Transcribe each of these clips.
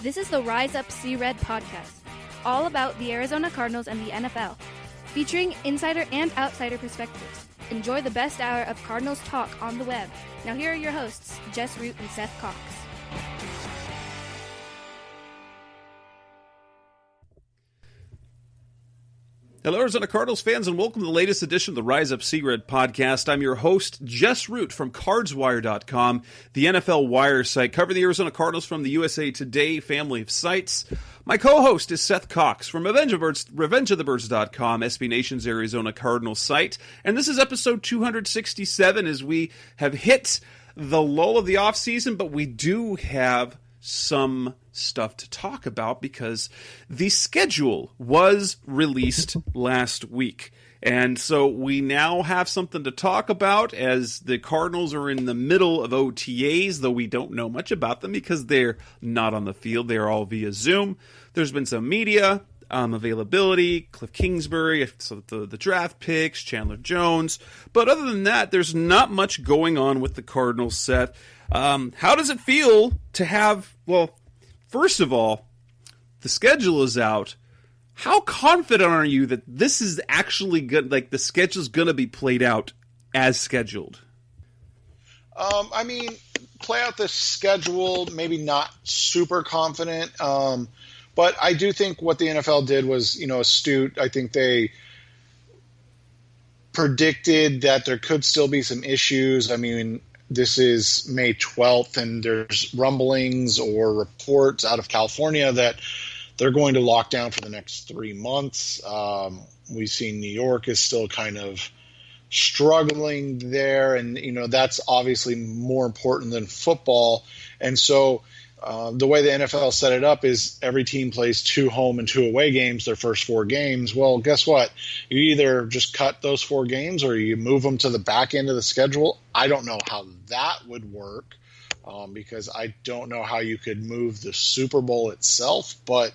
This is the Rise Up See Red podcast, all about the Arizona Cardinals and the NFL, featuring insider and outsider perspectives. Enjoy the best hour of Cardinals talk on the web. Now here are your hosts, Jess Root and Seth Cox. Hello, Arizona Cardinals fans, and welcome to the latest edition of the Rise Up See Red podcast. I'm your host, Jess Root from CardsWire.com, the NFL Wire site, covering the Arizona Cardinals from the USA Today family of sites. My co-host is Seth Cox from RevengeOfTheBirds.com, SB Nation's Arizona Cardinals site. And this is episode 267 as we have hit the lull of the offseason, but we do have some stuff to talk about because the schedule was released last week. And so we now have something to talk about as the Cardinals are in the middle of OTAs, though we don't know much about them because they're not on the field. They're all via Zoom. There's been some media availability, Cliff Kingsbury, so the draft picks, Chandler Jones. But other than that, there's not much going on with the Cardinals, Seth. How does it feel to have, well, first of all, the schedule is out. How confident are you that this is actually good, like the schedule's going to be played out as scheduled? Play out the schedule, maybe not super confident. But I do think what the NFL did was, astute. I think they predicted that there could still be some issues. I mean, this is May 12th, and there's rumblings or reports out of California that they're going to lock down for the next 3 months. We've seen New York is still kind of struggling there, and, that's obviously more important than football. And so the way the NFL set it up is every team plays 2 home and 2 away games their first 4 games. Well, guess what? You either just cut those 4 games or you move them to the back end of the schedule. I don't know how that would work because I don't know how you could move the Super Bowl itself. But,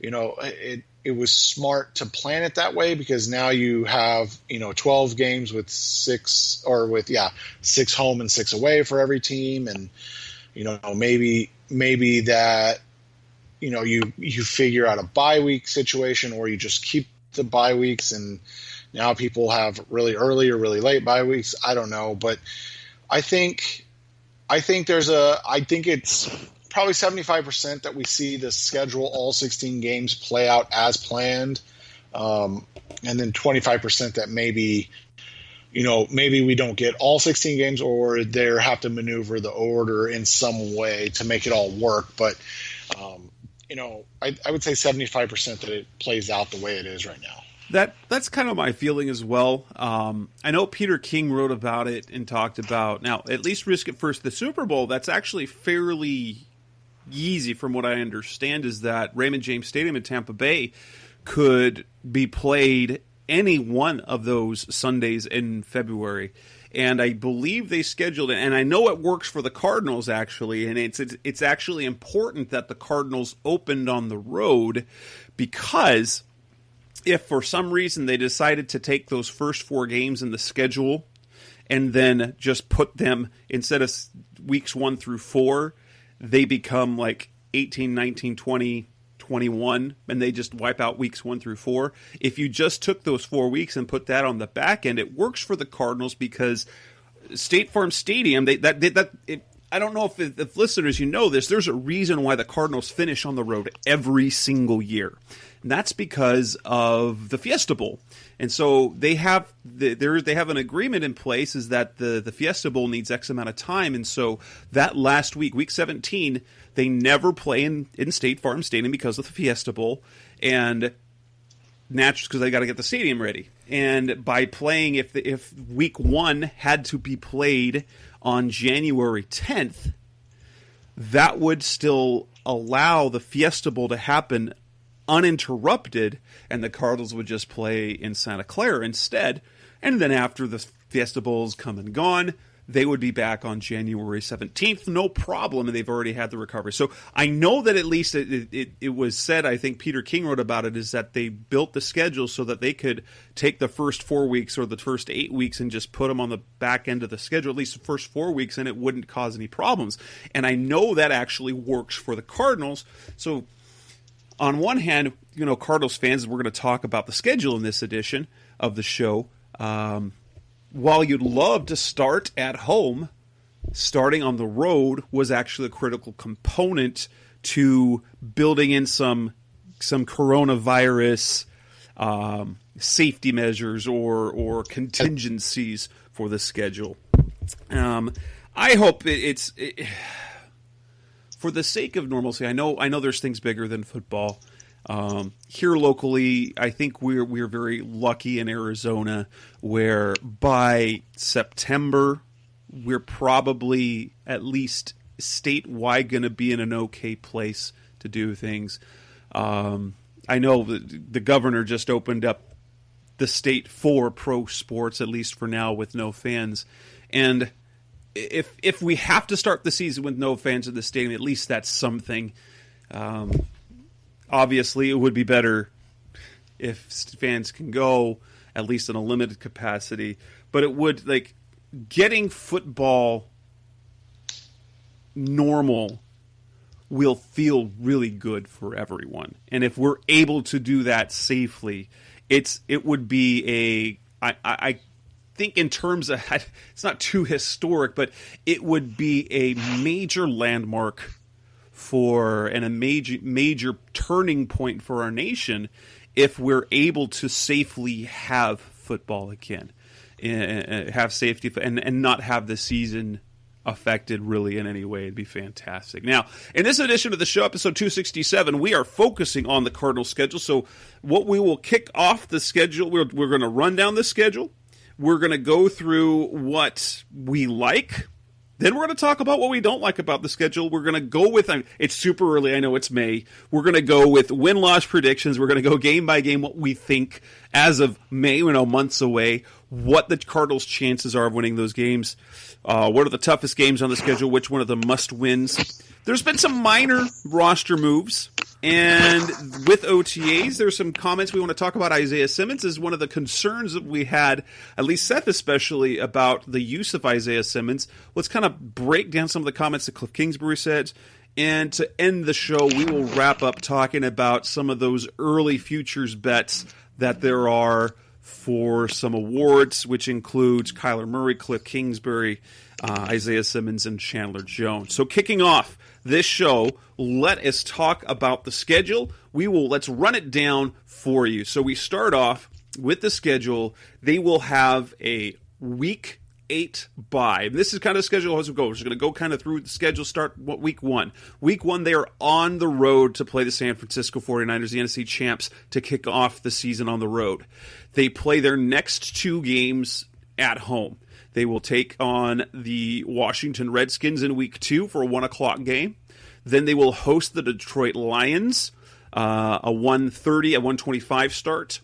it was smart to plan it that way because now you have, 12 games with 6 home and 6 away for every team. And, maybe that, you figure out a bye week situation or you just keep the bye weeks and now people have really early or really late bye weeks. I don't know. But I think it's probably 75% that we see the schedule, all 16 games play out as planned. And then 25% that maybe we don't get all 16 games or they have to maneuver the order in some way to make it all work. But, I would say 75% that it plays out the way it is right now. That's kind of my feeling as well. I know Peter King wrote about it and talked about, now, at least risk it first, the Super Bowl, that's actually fairly easy from what I understand, is that Raymond James Stadium in Tampa Bay could be played any one of those Sundays in February. And I believe they scheduled it, and I know it works for the Cardinals actually, and it's actually important that the Cardinals opened on the road, because if for some reason they decided to take those first 4 games in the schedule and then just put them, instead of weeks 1 through 4, they become like 18, 19, 20, 21, and they just wipe out weeks 1 through 4. If you just took those 4 weeks and put that on the back end, it works for the Cardinals because State Farm Stadium, I don't know if listeners, this, there's a reason why the Cardinals finish on the road every single year. And that's because of the Fiesta Bowl. And so they have an agreement in place, is that the Fiesta Bowl needs X amount of time. And so that last week, week 17, they never play in State Farm Stadium because of the Fiesta Bowl. And naturally, because they got to get the stadium ready. And by playing, if week 1 had to be played on January 10th, that would still allow the Fiesta Bowl to happen uninterrupted, and the Cardinals would just play in Santa Clara instead. And then after the Fiesta Bowl's come and gone, they would be back on January 17th, no problem, and they've already had the recovery. So I know that at least it was said, I think Peter King wrote about it, is that they built the schedule so that they could take the first 4 weeks or the first 8 weeks and just put them on the back end of the schedule, at least the first 4 weeks, and it wouldn't cause any problems. And I know that actually works for the Cardinals. So on one hand, Cardinals fans, we're going to talk about the schedule in this edition of the show. While you'd love to start at home, starting on the road was actually a critical component to building in some coronavirus safety measures or contingencies for the schedule. I hope it's for the sake of normalcy. I know there's things bigger than football. Here locally, I think we're very lucky in Arizona, where by September we're probably at least statewide going to be in an okay place to do things. I know the governor just opened up the state for pro sports, at least for now, with no fans. And if we have to start the season with no fans in the stadium, at least that's something. Obviously, it would be better if fans can go, at least in a limited capacity. But it would, getting football normal will feel really good for everyone. And if we're able to do that safely, it would be I think in terms of, it's not too historic, but it would be a major landmark and a major turning point for our nation if we're able to safely have football again, and have safety and not have the season affected really in any way. It'd be fantastic. Now, in this edition of the show, episode 267, we are focusing on the Cardinals schedule. So what we will kick off the schedule, we're going to run down the schedule. We're going to go through what we like. Then we're going to talk about what we don't like about the schedule. We're going to go with, it's super early, I know it's May. We're going to go with win-loss predictions. We're going to go game by game what we think as of May, months away, what the Cardinals' chances are of winning those games. What are the toughest games on the schedule? Which one of the must-wins? There's been some minor roster moves. And with OTAs, there's some comments we want to talk about. Isaiah Simmons is one of the concerns that we had, at least Seth especially, about the use of Isaiah Simmons. Let's kind of break down some of the comments that Cliff Kingsbury said. And to end the show, we will wrap up talking about some of those early futures bets that there are for some awards, which includes Kyler Murray, Cliff Kingsbury, Isaiah Simmons, and Chandler Jones. So kicking off this show, let us talk about the schedule. Let's run it down for you. So we start off with the schedule. They will have a Week 8 bye. And this is kind of the schedule as we go. We're just going to go kind of through the schedule, start Week 1. Week 1, they are on the road to play the San Francisco 49ers, the NFC champs, to kick off the season on the road. They play their next 2 games at home. They will take on the Washington Redskins in Week 2 for a 1 o'clock game. Then they will host the Detroit Lions, a 1:30, a 1:25 start.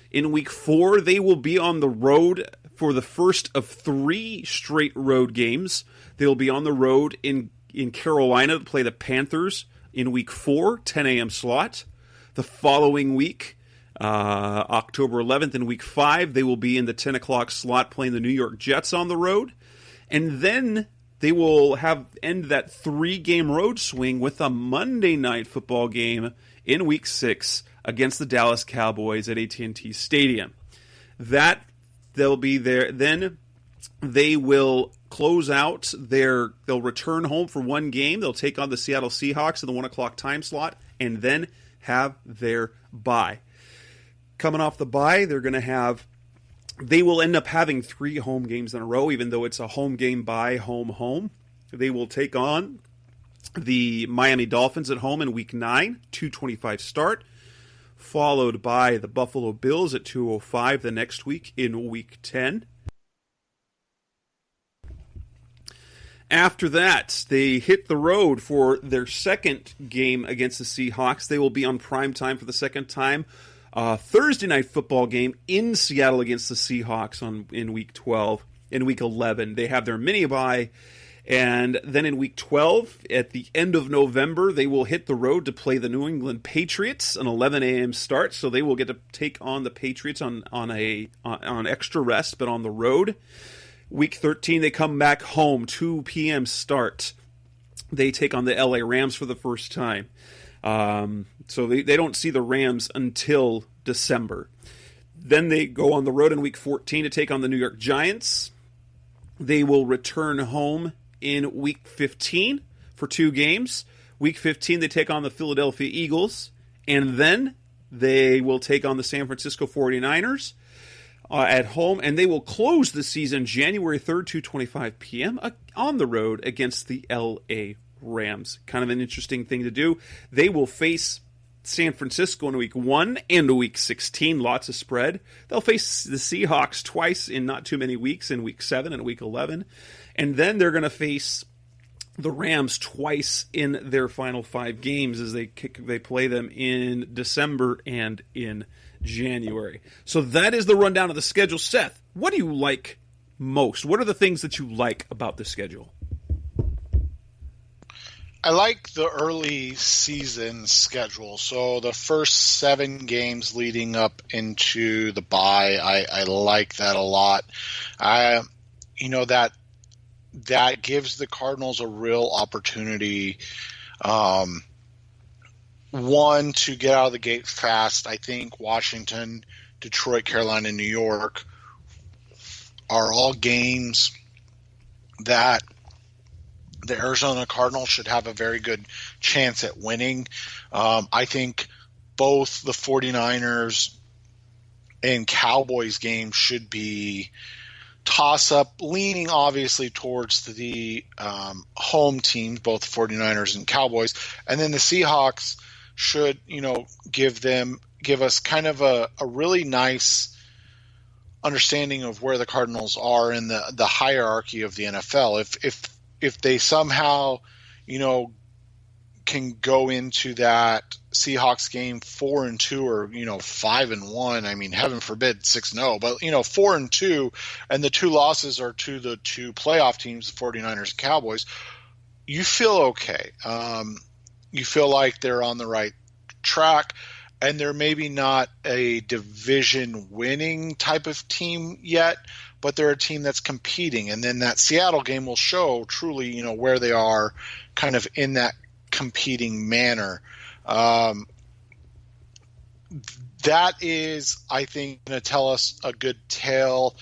In Week 4, they will be on the road for the first of 3 straight road games. They will be on the road in Carolina to play the Panthers in Week 4, 10 a.m. slot. The following week, October 11th, in Week 5, they will be in the 10 o'clock slot playing the New York Jets on the road. And then they will end that 3-game road swing with a Monday night football game in Week 6 against the Dallas Cowboys at AT&T Stadium. They'll be there. Then they will close out they'll return home for 1 game. They'll take on the Seattle Seahawks in the 1 o'clock time slot and then have their bye. Coming off the bye, they will end up having 3 home games in a row, even though it's a home game bye, home. They will take on the Miami Dolphins at home in Week 9, 2:25 start, followed by the Buffalo Bills at 2:05 the next week in Week 10. After that, they hit the road for their second game against the Seahawks. They will be on prime time for the second time. Thursday night football game in Seattle against the Seahawks in Week 12. in Week 11. They have their mini-bye, and then in Week 12, at the end of November, they will hit the road to play the New England Patriots, an 11 a.m. start, so they will get to take on the Patriots on extra rest, but on the road. Week 13, they come back home, 2 p.m. start. They take on the LA Rams for the first time. So they don't see the Rams until December. Then they go on the road in Week 14 to take on the New York Giants. They will return home in Week 15 for 2 games. Week 15, they take on the Philadelphia Eagles. And then they will take on the San Francisco 49ers at home. And they will close the season January 3rd, 2:25 p.m. on the road against the LA Rams. Kind of an interesting thing to do. They will face San Francisco in Week 1 and Week 16. Lots of spread. They'll face the Seahawks twice in not too many weeks, in Week 7 and Week 11. And then they're going to face the Rams twice in their final 5 games as they play them in December and in January. So that is the rundown of the schedule. Seth, what do you like most? What are the things that you like about the schedule? I like the early season schedule. So the first 7 games leading up into the bye, I like that a lot. That gives the Cardinals a real opportunity, one, to get out of the gate fast. I think Washington, Detroit, Carolina, and New York are all games that the Arizona Cardinals should have a very good chance at winning. I think both the 49ers and Cowboys games should be toss-up, leaning obviously towards the home teams, both 49ers and Cowboys. And then the Seahawks should, give us kind of a really nice understanding of where the Cardinals are in the hierarchy of the NFL. If they somehow, can go into that Seahawks game 4-2 or 5-1. I mean, heaven forbid 6-0, but 4-2, and the 2 losses are to the 2 playoff teams, the 49ers and Cowboys. You feel okay. You feel like they're on the right track, and they're maybe not a division winning type of team yet, but they're a team that's competing. And then that Seattle game will show truly, where they are kind of in that competing manner. That is, I think, going to tell us a good tale.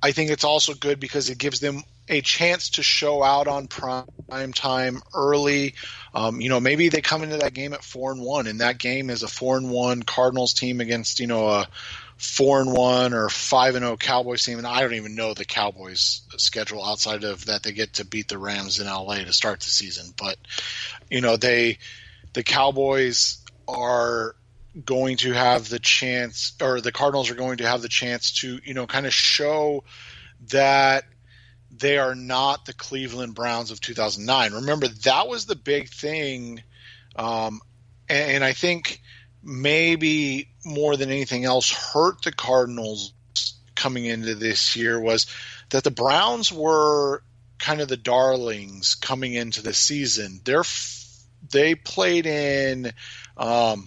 I think it's also good because it gives them a chance to show out on prime time early. Maybe they come into that game at 4-1, and that game is a 4-1 Cardinals team against, a 4-1 or 5-0 Cowboys team. And I don't even know the Cowboys schedule outside of that. They get to beat the Rams in LA to start the season. But, the Cowboys are going to have the chance, or the Cardinals are going to have the chance to, kind of show that they are not the Cleveland Browns of 2009. Remember, that was the big thing. And I think maybe more than anything else hurt the Cardinals coming into this year was that the Browns were kind of the darlings coming into the season. They played in 3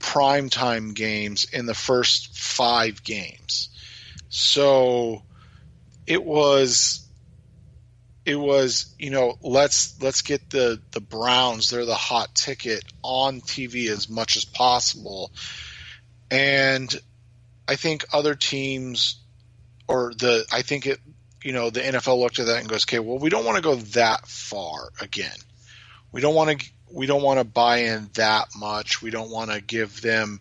primetime games in the first 5 games. So it was, let's get the Browns, they're the hot ticket, on TV as much as possible. And I think other teams, the NFL looked at that and goes, okay, well, we don't want to go that far again. We don't want to buy in that much. We don't want to give them,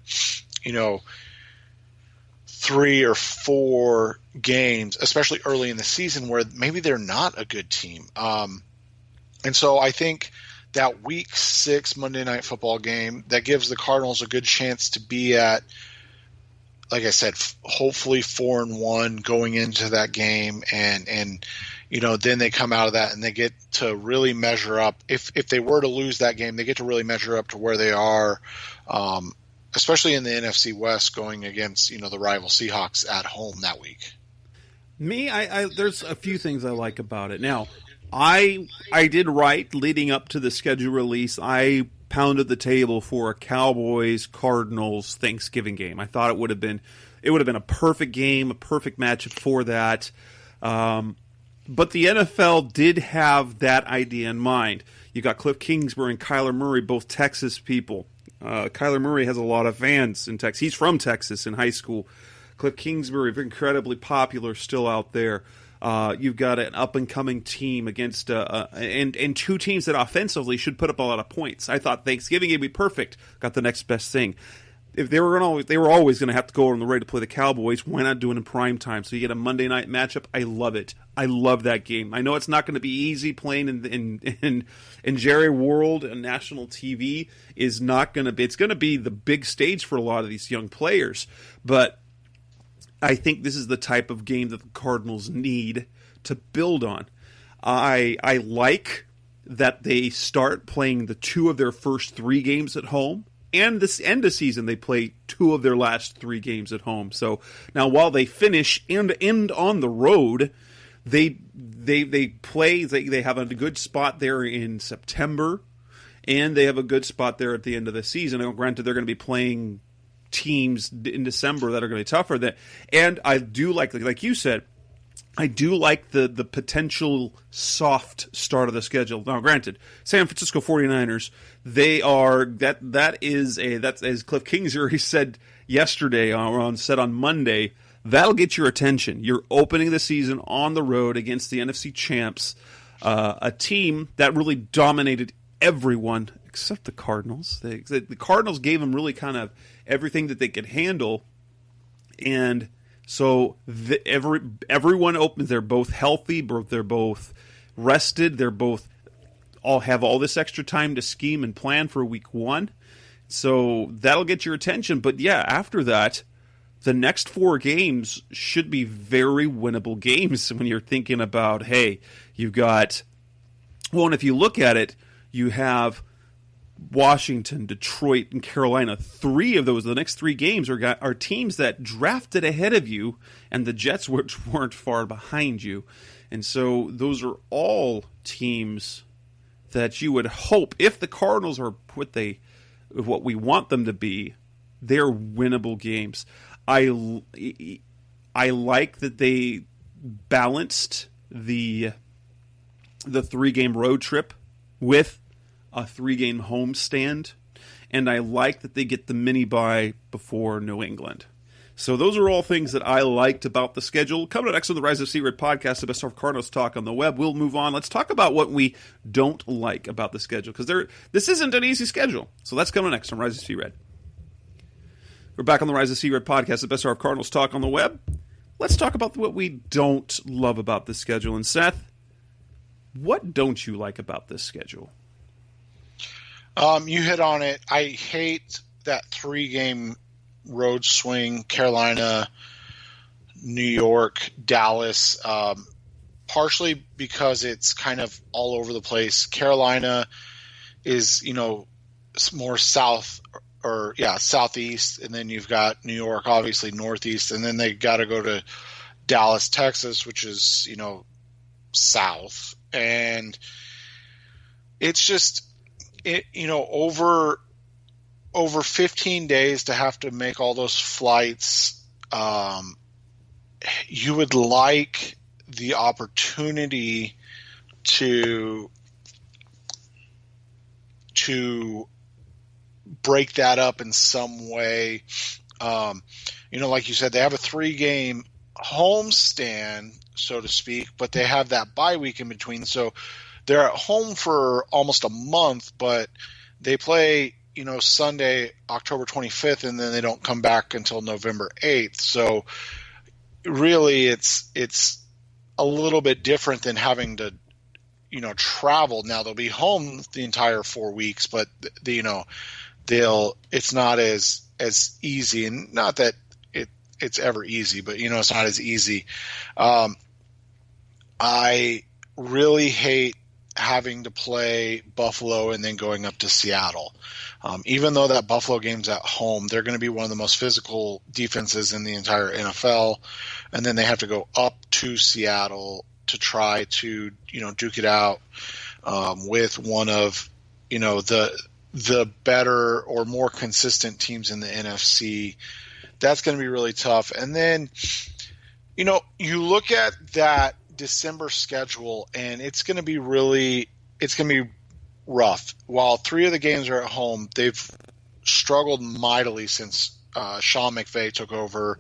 3 or 4 games, especially early in the season, where maybe they're not a good team. And so I think that Week 6 Monday Night Football game, that gives the Cardinals a good chance to be at, like I said, hopefully 4-1 going into that game, and then they come out of that and they get to really measure up. If they were to lose that game, they get to really measure up to where they are, especially in the NFC West, going against the rival Seahawks at home that week. Me, there's a few things I like about it. Now, I did right leading up to the schedule release. I pounded the table for a Cowboys Cardinals Thanksgiving game. I thought it would have been a perfect game, a perfect matchup for that. But the NFL did have that idea in mind. You got Cliff Kingsbury and Kyler Murray, both Texas people. Kyler Murray has a lot of fans in Texas. He's from Texas in high school. Cliff Kingsbury, incredibly popular, still out there. You've got an up-and-coming team against and two teams that offensively should put up a lot of points. I thought Thanksgiving would be perfect. Got the next best thing. If they were always going to have to go on the road to play the Cowboys, why not do it in prime time? So you get a Monday night matchup. I love it. I love that game. I know it's not going to be easy playing in Jerry World and national TV is not going to be. It's going to be the big stage for a lot of these young players, but I think this is the type of game that the Cardinals need to build on. I like that they start playing the two of their first three games at home. And this end of season, they play two of their last three games at home. So now, while they finish and end on the road, they have a good spot there in September, and they have a good spot there at the end of the season. Now, granted, they're going to be playing teams in December that are going to be tougher. And I do like you said, I do like the potential soft start of the schedule. Now, granted, San Francisco 49ers, they are that's as Cliff Kingsbury said yesterday said on Monday, that'll get your attention. You're opening the season on the road against the NFC champs, a team that really dominated everyone except the Cardinals. The Cardinals gave them really kind of everything that they could handle, and so everyone opens. They're both healthy. They're both rested. They're both all have all this extra time to scheme and plan for week one. So that'll get your attention. But yeah, after that, the next four games should be very winnable games when you're thinking about, hey, you've got, well, and if you look at it, you have Washington, Detroit, and Carolina. Three of those, the next three games, are teams that drafted ahead of you, and the Jets weren't far behind you. And so those are all teams that you would hope, if the Cardinals are what we want them to be, they're winnable games. I like that they balanced the 3-game road trip with a 3-game homestand, and I like that they get the mini bye before New England. So those are all things that I liked about the schedule. Coming up next on the Rise of C-Red podcast, the best of Cardinals talk on the web. We'll move on. Let's talk about what we don't like about the schedule, because this isn't an easy schedule. So that's coming next on Rise of C-Red. We're back on the Rise of C-Red podcast, the best of Cardinals talk on the web. Let's talk about what we don't love about this schedule. And Seth, what don't you like about this schedule? You hit on it. I hate that 3-game road swing, Carolina, New York, Dallas, partially because it's kind of all over the place. Carolina is, more southeast, and then you've got New York, obviously northeast, and then they got to go to Dallas, Texas, which is, south. And it's just, over 15 days to have to make all those flights, you would like the opportunity to break that up in some way. Like you said, they have a 3-game homestand, so to speak, but they have that bye week in between. So they're at home for almost a month, but they play Sunday, October 25th, and then they don't come back until November 8th. So really it's a little bit different than having to, travel. Now they'll be home the entire 4 weeks, but it's not as easy, and not that it's ever easy, but it's not as easy. I really hate having to play Buffalo and then going up to Seattle. Even though that Buffalo game's at home, they're going to be one of the most physical defenses in the entire NFL. And then they have to go up to Seattle to try to, duke it out with one of, the better or more consistent teams in the NFC. That's going to be really tough. And then, you look at that December schedule, and it's going to be rough. While 3 of the games are at home, they've struggled mightily since Sean McVay took over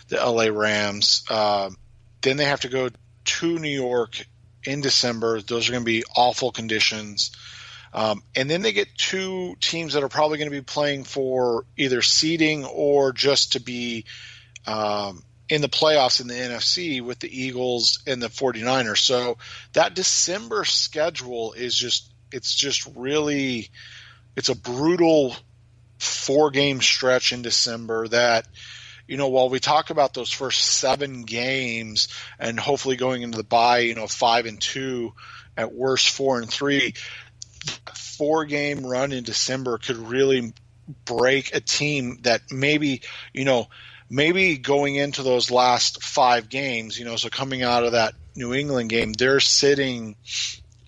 the LA Rams. Then they have to go to New York in December. Those are going to be awful conditions. And then they get 2 teams that are probably going to be playing for either seeding or just to be in the playoffs in the NFC with the Eagles and the 49ers. So that December schedule is it's a brutal 4-game stretch in December that, while we talk about those first 7 games and hopefully going into the bye, 5-2, at worst 4-3, 4-game run in December could really break a team that maybe going into those last 5 games, so coming out of that New England game, they're sitting,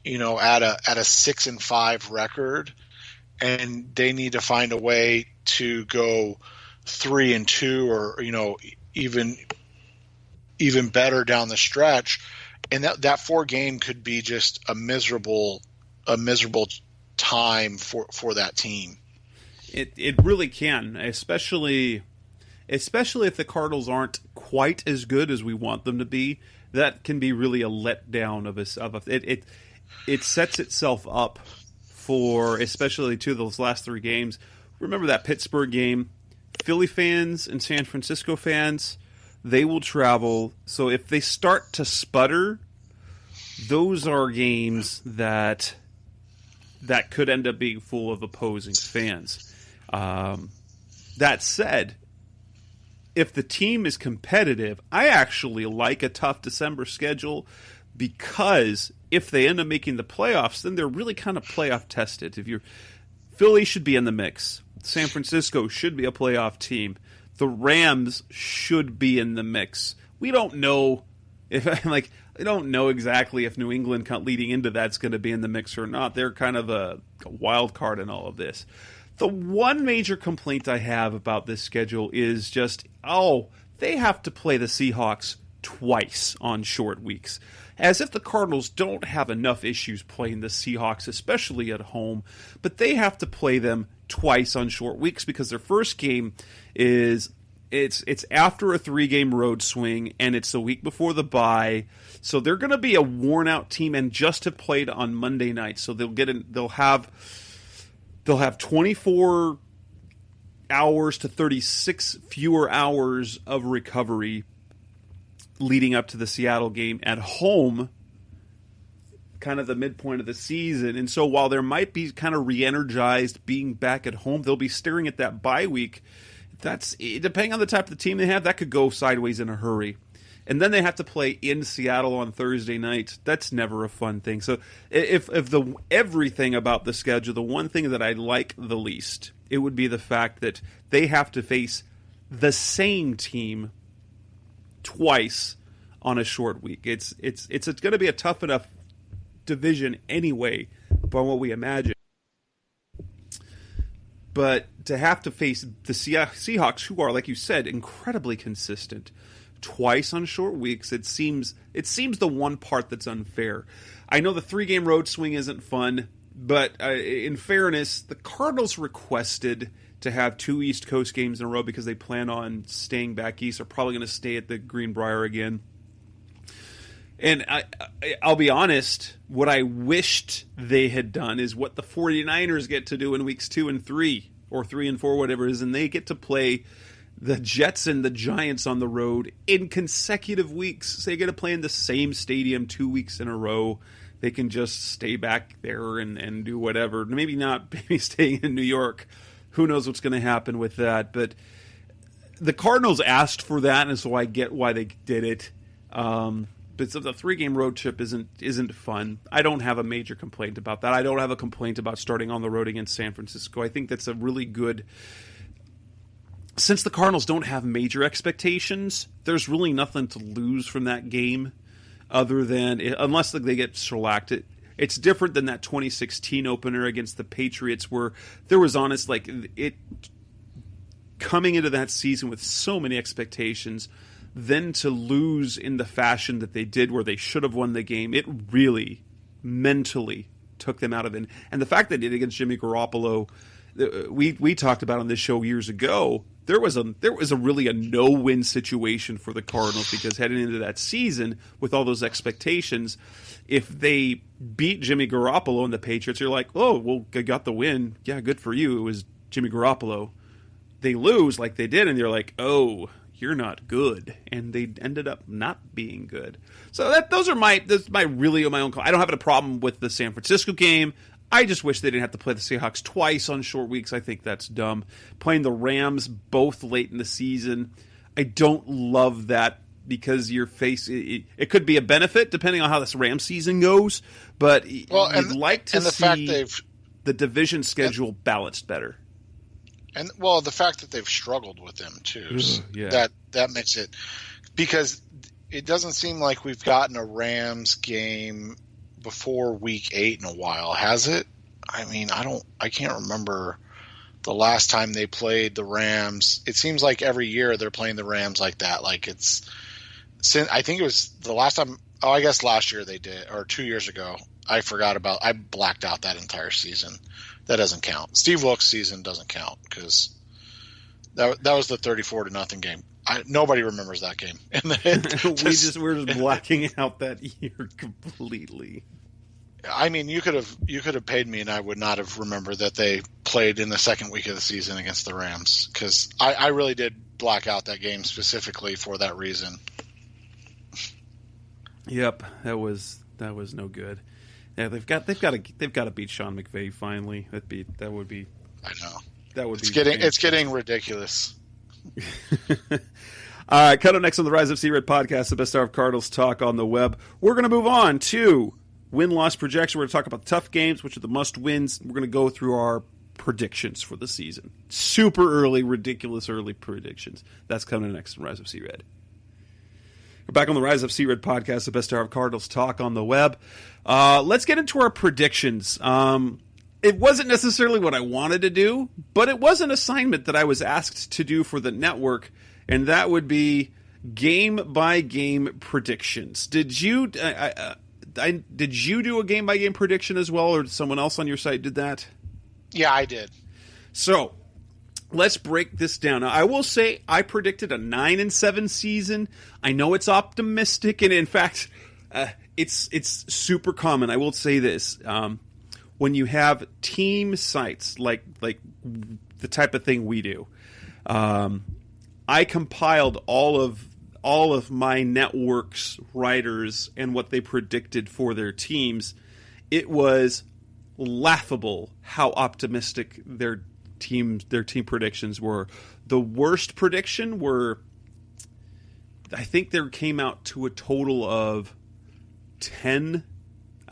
at a 6-5 record, and they need to find a way to go 3-2 or, even better down the stretch. And that 4-game could be just a miserable time for that team. It really can, especially if the Cardinals aren't quite as good as we want them to be. That can be really a letdown it sets itself up for, especially to those last 3 games. Remember that Pittsburgh game? Philly fans and San Francisco fans, they will travel. So if they start to sputter, those are games that could end up being full of opposing fans. That said, if the team is competitive, I actually like a tough December schedule, because if they end up making the playoffs, then they're really kind of playoff tested. Philly should be in the mix. San Francisco should be a playoff team. The Rams should be in the mix. We don't know I don't know exactly if New England leading into that's going to be in the mix or not. They're kind of a wild card in all of this. The one major complaint I have about this schedule is just, they have to play the Seahawks twice on short weeks. As if the Cardinals don't have enough issues playing the Seahawks, especially at home, but they have to play them twice on short weeks because their first game is it's after a 3-game road swing, and it's the week before the bye. So they're going to be a worn-out team and just have played on Monday night. So they'll have 24 hours to 36 fewer hours of recovery leading up to the Seattle game at home, kind of the midpoint of the season. And so while there might be kind of re-energized being back at home, they'll be staring at that bye week. That's, depending on the type of the team they have, that could go sideways in a hurry. And then they have to play in Seattle on Thursday night. That's never a fun thing. So if everything about the schedule, the one thing that I like the least, it would be the fact that they have to face the same team twice on a short week. It's going to be a tough enough division anyway, by what we imagine. But to have to face the Seahawks, who are, like you said, incredibly consistent, twice on short weeks, it seems the one part that's unfair. I know the 3-game road swing isn't fun, but in fairness, the Cardinals requested to have 2 East Coast games in a row because they plan on staying back east. They're probably going to stay at the Greenbrier again. And I'll be honest, what I wished they had done is what the 49ers get to do in weeks 2 and 3, or 3 and 4, whatever it is, and they get to play the Jets and the Giants on the road in consecutive weeks. So they get to play in the same stadium 2 weeks in a row. They can just stay back there and do whatever. Maybe not, maybe staying in New York. Who knows what's going to happen with that. But the Cardinals asked for that, and so I get why they did it. But the 3-game road trip isn't fun. I don't have a major complaint about that. I don't have a complaint about starting on the road against San Francisco. I think that's a really good since the Cardinals don't have major expectations, there's really nothing to lose from that game other than, unless they get shellacked. It's different than that 2016 opener against the Patriots where there was coming into that season with so many expectations, then to lose in the fashion that they did where they should have won the game, it really mentally took them out of it. And the fact that they did against Jimmy Garoppolo, we talked about on this show years ago, there was a really a no-win situation for the Cardinals because heading into that season with all those expectations, if they beat Jimmy Garoppolo and the Patriots, you're like, oh, well, I got the win. Yeah, good for you. It was Jimmy Garoppolo. They lose like they did, and you're like, oh, you're not good. And they ended up not being good. So that's my own call. I don't have a problem with the San Francisco game. I just wish they didn't have to play the Seahawks twice on short weeks. I think that's dumb. Playing the Rams both late in the season, I don't love that because it could be a benefit depending on how this Rams season goes. But you'd like to see the division schedule balanced better. And the fact that they've struggled with them too, that makes it, because it doesn't seem like we've gotten a Rams game before week 8 in a while, has it? I mean, I can't remember the last time they played the Rams. It seems like every year they're playing the Rams like that. Like I think it was the last time. Oh, I guess last year they did, or 2 years ago. I blacked out that entire season. That doesn't count. Steve Wilkes' season doesn't count because that was the 34-0 game. Nobody remembers that game. We're just blacking out that year completely. I mean, you could have paid me, and I would not have remembered that they played in the second week of the season against the Rams because I really did black out that game specifically for that reason. Yep, that was no good. Yeah, they've got to beat Sean McVay finally. That would be. I know. That would it's getting ridiculous. All right, cut up next on the Rise of Sea Red podcast, the best hour of Cardinals talk on the web. We're going to move on to win-loss projection. We're going to talk about the tough games, which are the must-wins. We're going to go through our predictions for the season. Super early, ridiculous early predictions. That's coming next on Rise of Sea Red. We're back on the Rise of Sea Red podcast, the best hour of Cardinals talk on the web. Let's get into our predictions. It wasn't necessarily what I wanted to do, but it was an assignment that I was asked to do for the network, and that would be game-by-game predictions. Did you do a game-by-game prediction as well, or someone else on your site did that? Yeah, I did. So let's break this down. Now, I will say I predicted a 9-7 season. I know it's optimistic, and in fact, it's super common. I will say this. When you have team sites like the type of thing we do, I compiled all of my network's writers and what they predicted for their teams. It was laughable how optimistic their team predictions were. The worst prediction were, I think there came out to a total of 10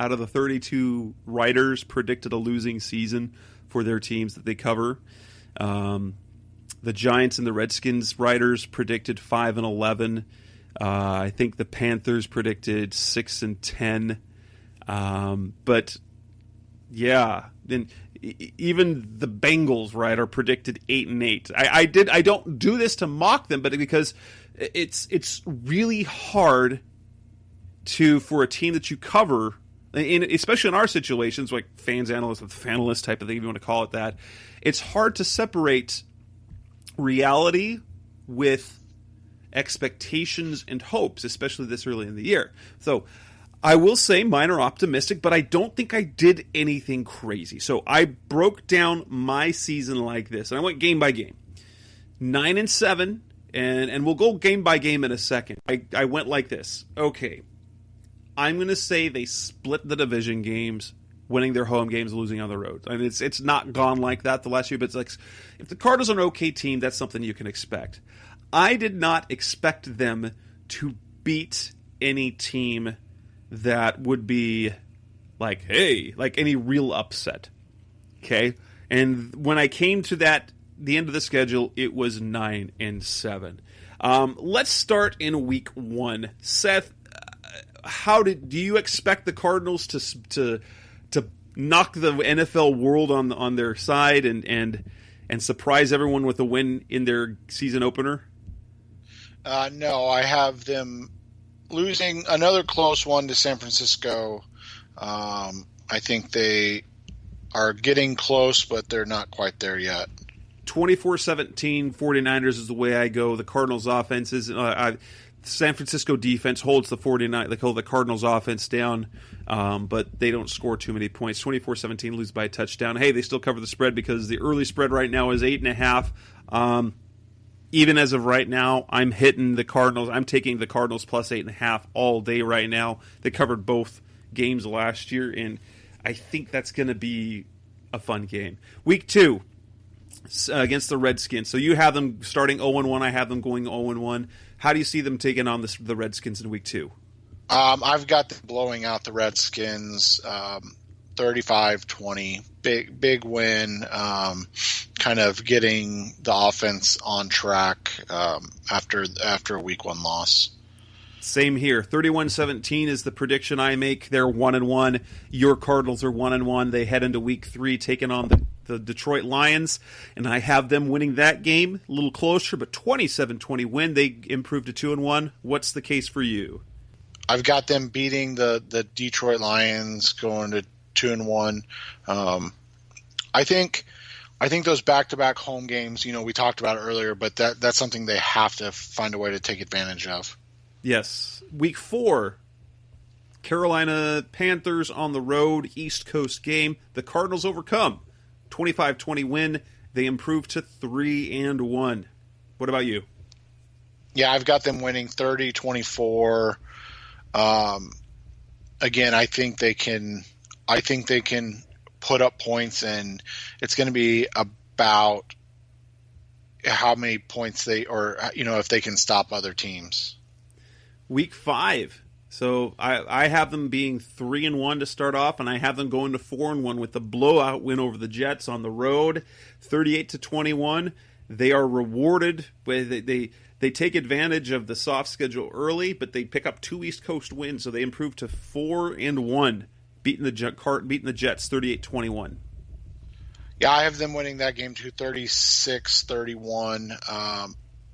out of the 32 writers predicted a losing season for their teams that they cover. The Giants and the Redskins writers predicted 5-11. I think the Panthers predicted 6-10. But yeah, then even the Bengals writer predicted 8-8. I don't do this to mock them, but because it's really hard for a team that you cover. Especially in our situations, like fans, analysts, with fanalist type of thing, if you want to call it that, it's hard to separate reality with expectations and hopes, especially this early in the year. So I will say mine are optimistic, but I don't think I did anything crazy. So I broke down my season like this, and I went game by game. 9-7, and we'll go game by game in a second. I went like this. Okay. I'm going to say they split the division games, winning their home games, losing on the road. I mean, it's not gone like that the last year, but it's like if the Cardinals are an okay team, that's something you can expect. I did not expect them to beat any team that would be like, hey, like any real upset. Okay? And when I came to that the end of the schedule, it was 9-7. Let's start in week 1. Seth, do you expect the Cardinals to knock the NFL world on their side and surprise everyone with a win in their season opener? No, I have them losing another close one to San Francisco. I think they are getting close, but they're not quite there yet. 24-17 49ers is the way I go. The Cardinals offenses, San Francisco defense holds the Cardinals offense down, but they don't score too many points. 24-17, lose by a touchdown. Hey, they still cover the spread because the early spread right now is 8.5. Even as of right now, I'm hitting the Cardinals. I'm taking the Cardinals plus 8.5 all day right now. They covered both games last year, and I think that's going to be a fun game. Week 2 against the Redskins. So you have them starting 0-1. I have them going 0-1. How do you see them taking on the Redskins in week 2? I've got them blowing out the Redskins 35-20. Big win. Kind of getting the offense on track after a week 1 loss. Same here. 31-17 is the prediction I make. They're 1-1. Your Cardinals are 1-1. They head into week 3 taking on the Detroit Lions, and I have them winning that game a little closer, but 27-20 win. They improved to 2-1. What's the case for you? I've got them beating the Detroit Lions, going to 2-1. I think those back-to-back home games, we talked about it earlier, but that's something they have to find a way to take advantage of. Yes. Week 4, Carolina Panthers on the road, East Coast game. The Cardinals overcome. 25-20 win. They improve to 3-1. What about you? Yeah, I've got them winning 30-24. Again, I think they can put up points, and it's going to be about how many points if they can stop other teams. Week 5. So I have them being 3-1 to start off, and I have them going to 4-1 with the blowout win over the Jets on the road, 38-21. They are rewarded. They take advantage of the soft schedule early, but they pick up 2 East Coast wins, so they improve to 4-1, beating the Jets 38-21. Yeah, I have them winning that game to 36-31. I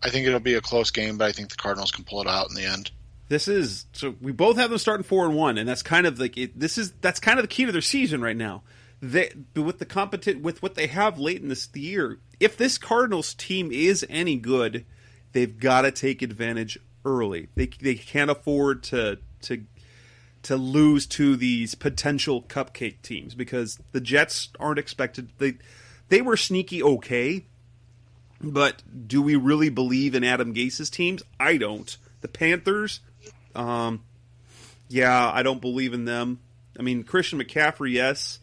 think it'll be a close game, but I think the Cardinals can pull it out in the end. So we both have them starting 4-1, and that's kind of that's kind of the key to their season right now. With what they have late in the year, if this Cardinals team is any good, they've got to take advantage early. They can't afford to lose to these potential cupcake teams, because the Jets aren't expected. They were sneaky okay, but do we really believe in Adam Gase's teams? I don't. The Panthers, I don't believe in them. I mean, Christian McCaffrey, yes.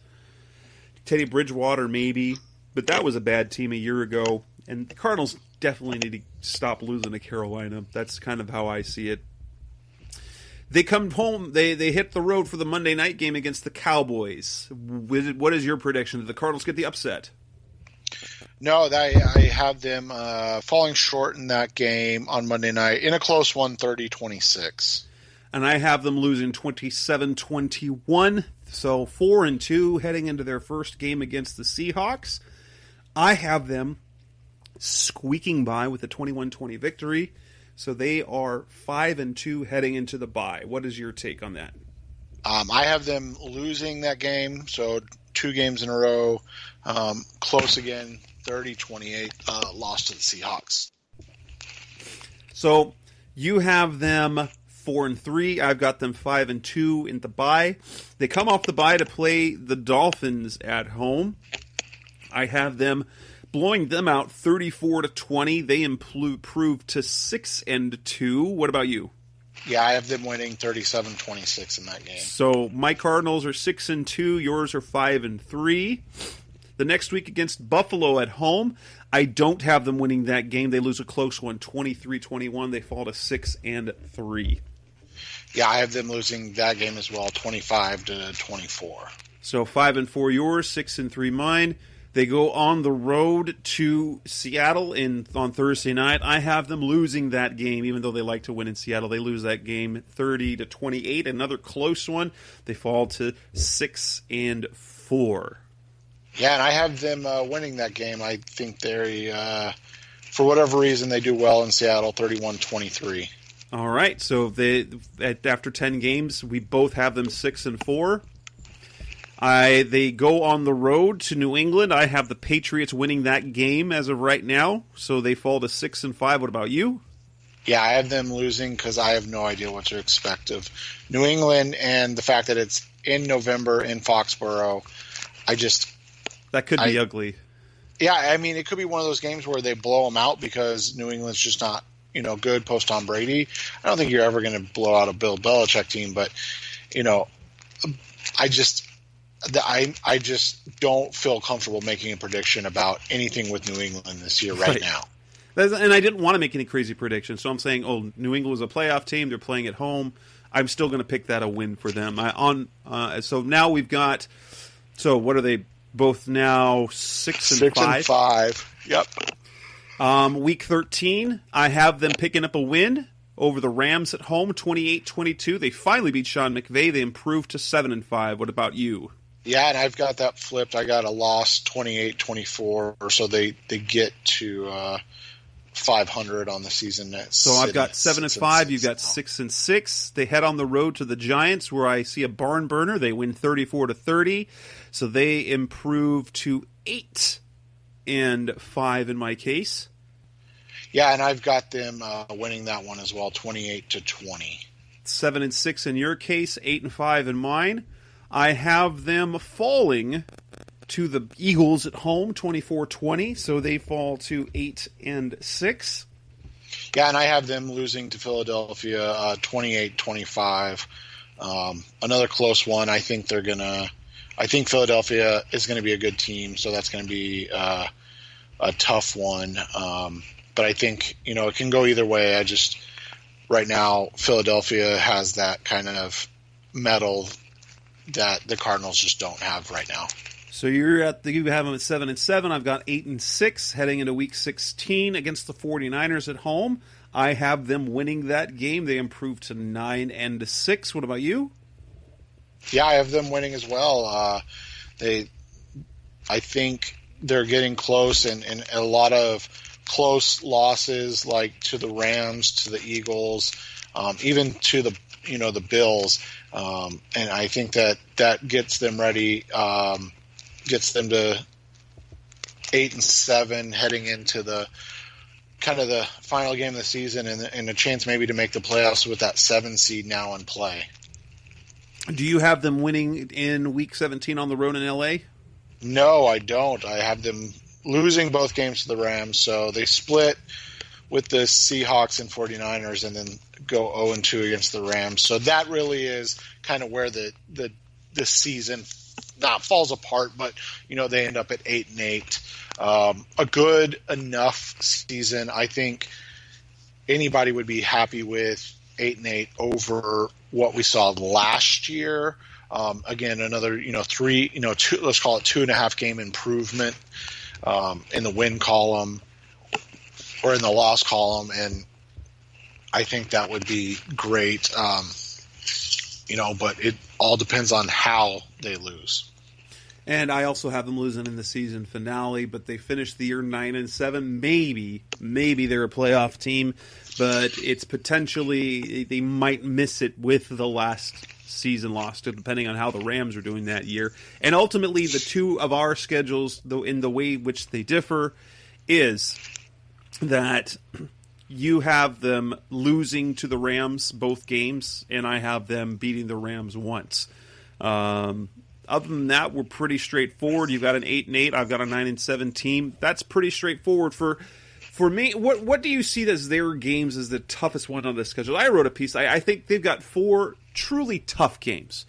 Teddy Bridgewater, maybe. But that was a bad team a year ago. And the Cardinals definitely need to stop losing to Carolina. That's kind of how I see it. They come home. They hit the road for the Monday night game against the Cowboys. What is your prediction? Did the Cardinals get the upset? No, I have them falling short in that game on Monday night in a close one, 30-26. And I have them losing 27-21, so 4-2 heading into their first game against the Seahawks. I have them squeaking by with a 21-20 victory, so they are 5-2 heading into the bye. What is your take on that? I have them losing that game, so 2 games in a row, close again, 30-28, loss to the Seahawks. So you have them 4-3. I've got them 5-2 in the bye. They come off the bye to play the Dolphins at home. I have them blowing them out 34-20. They improve to 6-2. What about you? Yeah, I have them winning 37-26 in that game. So my Cardinals are 6-2. Yours are 5-3. The next week against Buffalo at home, I don't have them winning that game. They lose a close one, 23-21. They fall to 6-3. Yeah, I have them losing that game as well, 25-24. So 5-4 yours, 6-3 mine. They go on the road to Seattle on Thursday night. I have them losing that game, even though they like to win in Seattle. They lose that game 30-28. Another close one. They fall to 6-4. Yeah, and I have them winning that game. I think they, for whatever reason, they do well in Seattle, 31-23. All right, so after 10 games, we both have them 6-4. They go on the road to New England. I have the Patriots winning that game as of right now, so they fall to 6-5. What about you? Yeah, I have them losing because I have no idea what to expect of New England, and the fact that it's in November in Foxborough. That could be ugly. Yeah, I mean, it could be one of those games where they blow them out because New England's just not, good post Tom Brady. I don't think you're ever going to blow out a Bill Belichick team, but, I just don't feel comfortable making a prediction about anything with New England this year right now. And I didn't want to make any crazy predictions, so I'm saying, New England was a playoff team. They're playing at home. I'm still going to pick that a win for them. So now we've got. So what are they both now? 6-5. 6-5. Yep. Week 13, I have them picking up a win over the Rams at home, 28-22. They finally beat Sean McVay. They improved to 7-5. What about you? Yeah, and I've got that flipped. I got a loss, 28-24, so they get to 500 on the season. So I've got 7-5. You've got 6-6. They head on the road to the Giants, where I see a barn burner. They win 34-30, so they improve to 8-5 in my case. Yeah, and I've got them winning that one as well, 28-20. 7-6 in your case, 8-5 in mine. I have them falling to the Eagles at home, 24-20, so they fall to 8-6. Yeah, and I have them losing to Philadelphia, 28-25. Another close one. I think Philadelphia is going to be a good team, so that's going to be a tough one. But I think, it can go either way. Right now, Philadelphia has that kind of mettle that the Cardinals just don't have right now. So you have them at 7-7. I've got 8-6 heading into Week 16 against the 49ers at home. I have them winning that game. They improve to 9-6. What about you? Yeah, I have them winning as well. I think they're getting close, and a lot of close losses, like to the Rams, to the Eagles, even to the Bills, and I think that gets them ready, gets them to 8-7, heading into the kind of the final game of the season, and a chance maybe to make the playoffs with that 7 seed now in play. Do you have them winning in Week 17 on the road in LA? No, I don't. I have them losing both games to the Rams, so they split with the Seahawks and 49ers and then go 0-2 against the Rams. So that really is kind of where the season not falls apart, but they end up at 8-8. A good enough season. I think anybody would be happy with 8-8 over what we saw last year. Again, another two, let's call it 2.5 game improvement in the win column or in the loss column, and I think that would be great. But it all depends on how they lose. And I also have them losing in the season finale, but they finished the year 9-7. Maybe they're a playoff team, but it's potentially they might miss it with the last season loss, depending on how the Rams are doing that year. And ultimately, the two of our schedules, though, in the way which they differ, is that you have them losing to the Rams both games, and I have them beating the Rams once. Other than that, we're pretty straightforward. You've got an 8-8. I've got a 9-7 team. That's pretty straightforward for me. What do you see as their games as the toughest one on the schedule? I wrote a piece. I think they've got 4 truly tough games.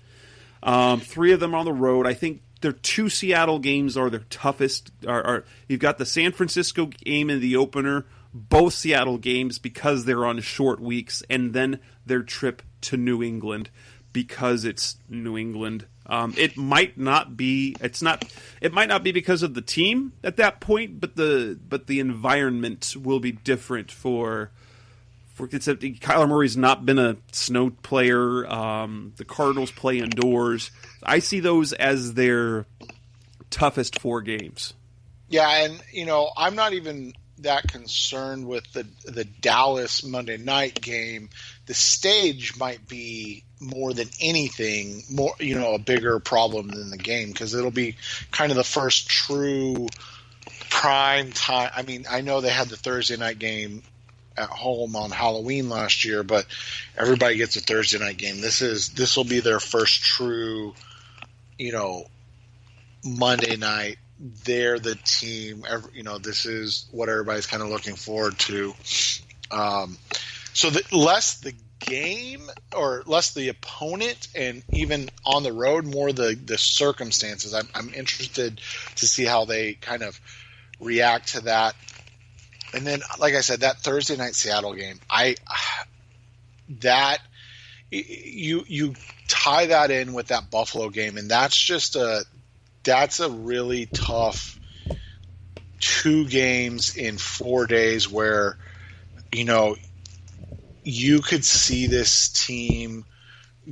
3 of them on the road. I think their 2 Seattle games are their toughest. You've got the San Francisco game in the opener, both Seattle games because they're on short weeks, and then their trip to New England. because it's New England. It might not be. It might not be because of the team at that point, but the environment will be different for. Except Kyler Murray's not been a snow player. The Cardinals play indoors. I see those as their toughest 4 games. Yeah, and I'm not even that concerned with the Dallas Monday night game. The stage might be more than anything a bigger problem than the game, because it'll be kind of the first true prime time. I mean, I know they had the Thursday night game at home on Halloween last year, but everybody gets a Thursday night game. This will be their first true, Monday night. They're the team. This is what everybody's kind of looking forward to. So less the game or less the opponent, and even on the road, more the circumstances. I'm interested to see how they kind of react to that. And then, like I said, that Thursday night Seattle game, you tie that in with that Buffalo game, and that's a really tough 2 games in 4 days where, you could see this team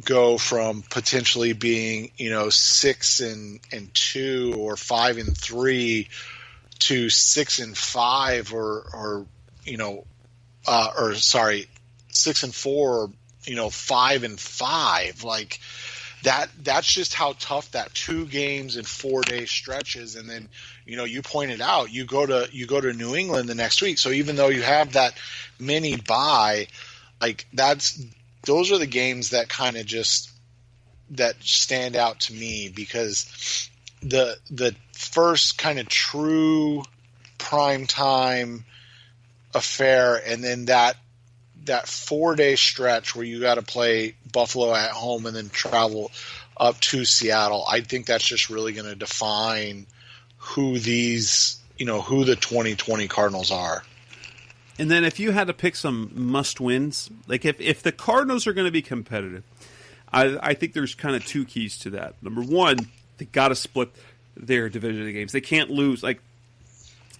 go from potentially being, 6-2 or 5-3 to 6-5 or 6-4, 5-5. Like that's just how tough that 2 games in 4 day stretch is. And then, you pointed out, you go to New England the next week. So even though you have that mini bye, like those are the games that kind of that stand out to me, because the first kind of true prime time affair, and then that 4 day stretch where you got to play Buffalo at home and then travel up to Seattle. I think that's just really going to define who the 2020 Cardinals are. And then if you had to pick some must-wins, like if the Cardinals are going to be competitive, I think there's kind of 2 keys to that. Number one, they got to split their division games. They can't lose. Like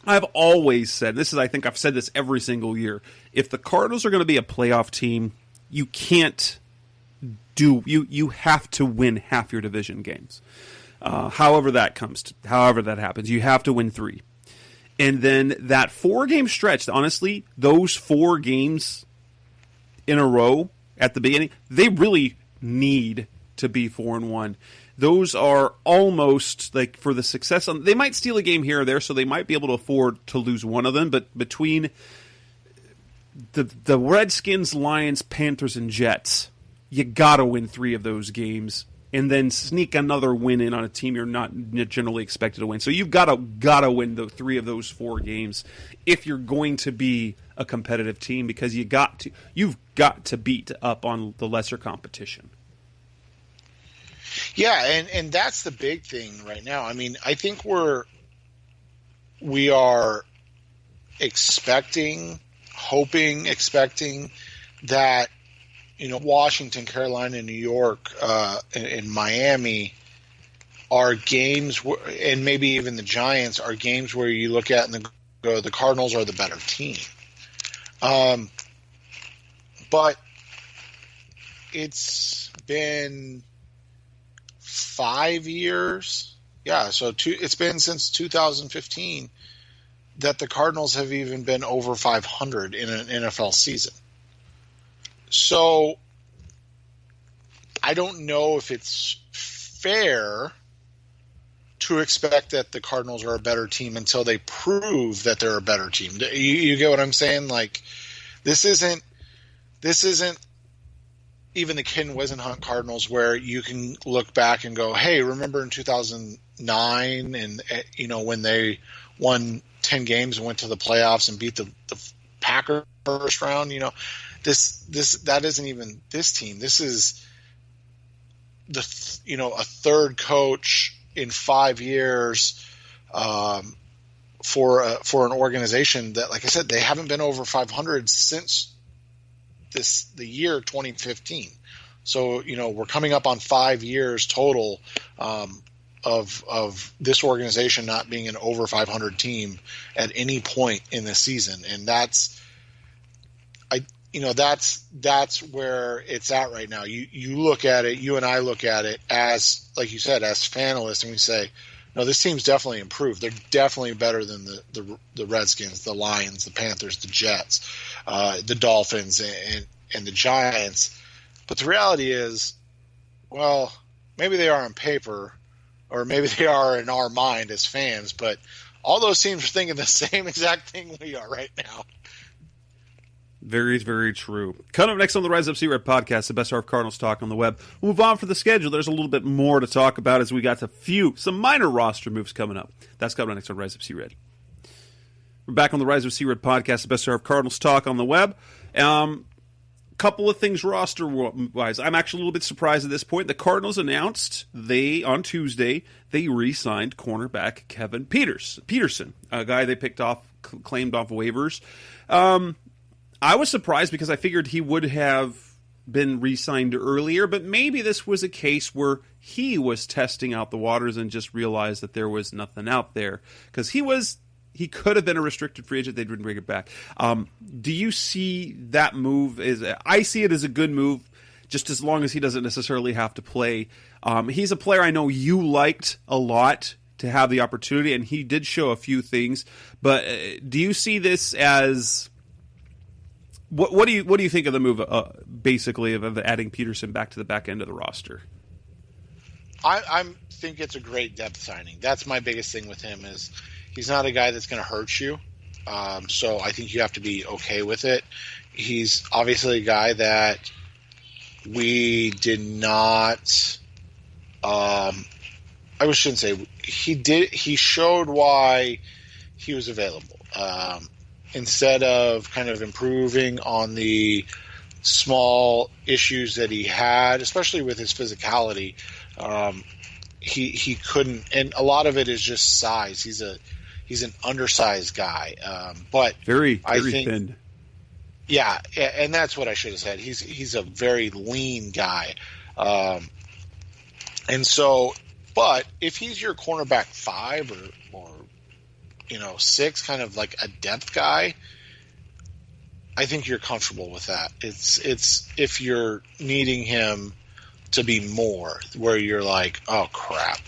I've always said, I think I've said this every single year. If the Cardinals are going to be a playoff team, you can't you have to win half your division games. However that happens, you have to win 3. And then that 4-game stretch, honestly, those 4 games in a row at the beginning, they really need to be 4-1. Those are almost like for the success. They might steal a game here or there, so they might be able to afford to lose one of them. But between the Redskins, Lions, Panthers, and Jets, you got to win 3 of those games, and then sneak another win in on a team you're not generally expected to win. So you've got to win the 3 of those 4 games if you're going to be a competitive team, because you've got to beat up on the lesser competition. Yeah, and that's the big thing right now. I mean, I think we are expecting that Washington, Carolina, New York, and Miami are games, and maybe even the Giants are games where you look at and go, the Cardinals are the better team. But it's been 5 years. Yeah, so it's been since 2015 that the Cardinals have even been over 500 in an NFL season. So I don't know if it's fair to expect that the Cardinals are a better team until they prove that they're a better team. You get what I'm saying? Like, this isn't even the Ken Wisenhunt Cardinals where you can look back and go, hey, remember in 2009 and when they won 10 games and went to the playoffs and beat the Packers first round, that isn't even this team. This is a third coach in 5 years for an organization that, like I said, they haven't been over 500 since the year 2015. So, we're coming up on 5 years total of this organization not being an over 500 team at any point in the season. And that's where it's at right now. You look at it, you and I look at it as, like you said, as fanalists, and we say, no, this team's definitely improved. They're definitely better than the Redskins, the Lions, the Panthers, the Jets, the Dolphins, and the Giants. But the reality is, well, maybe they are on paper, or maybe they are in our mind as fans, but all those teams are thinking the same exact thing we are right now. Very, very true. Coming up next on the Rise Up Sea Red podcast, the best hour of Cardinals talk on the web. We'll move on for the schedule. There's a little bit more to talk about as we got some minor roster moves coming up. That's coming up next on Rise Up Sea Red. We're back on the Rise Up Sea Red podcast, the best hour of Cardinals talk on the web. Couple of things roster-wise. I'm actually a little bit surprised at this point. The Cardinals announced on Tuesday, they re-signed cornerback Kevin Peterson, a guy they claimed off waivers. I was surprised because I figured he would have been re-signed earlier, but maybe this was a case where he was testing out the waters and just realized that there was nothing out there. Because he could have been a restricted free agent. They didn't bring it back. Do you see that move? I see it as a good move, just as long as he doesn't necessarily have to play. He's a player I know you liked a lot to have the opportunity, and he did show a few things. But do you see this as... What do you think of the move, basically, of adding Peterson back to the back end of the roster? I think it's a great depth signing. That's my biggest thing with him is he's not a guy that's going to hurt you. So I think you have to be okay with it. He's obviously a guy that we did not. I shouldn't say he did. He showed why he was available. Instead of kind of improving on the small issues that he had, especially with his physicality, he couldn't. And a lot of it is just size. He's an undersized guy, but very thin. Yeah, and that's what I should have said. He's a very lean guy, and so. But if he's your cornerback 5 or 6, kind of like a depth guy, I think you're comfortable with that. It's if you're needing him to be more, where you're like, oh crap.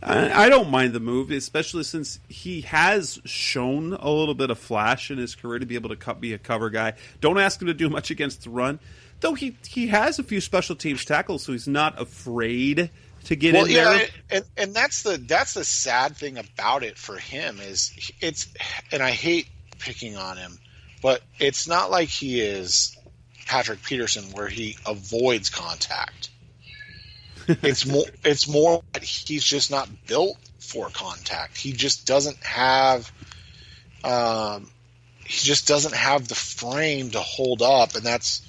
I don't mind the move, especially since he has shown a little bit of flash in his career to be able to be a cover guy. Don't ask him to do much against the run, though he has a few special teams tackles, so he's not afraid to get in there. And that's the sad thing about it for him is and I hate picking on him, but it's not like he is Patrick Peterson where he avoids contact. It's more that he's just not built for contact. He just doesn't have the frame to hold up, and that's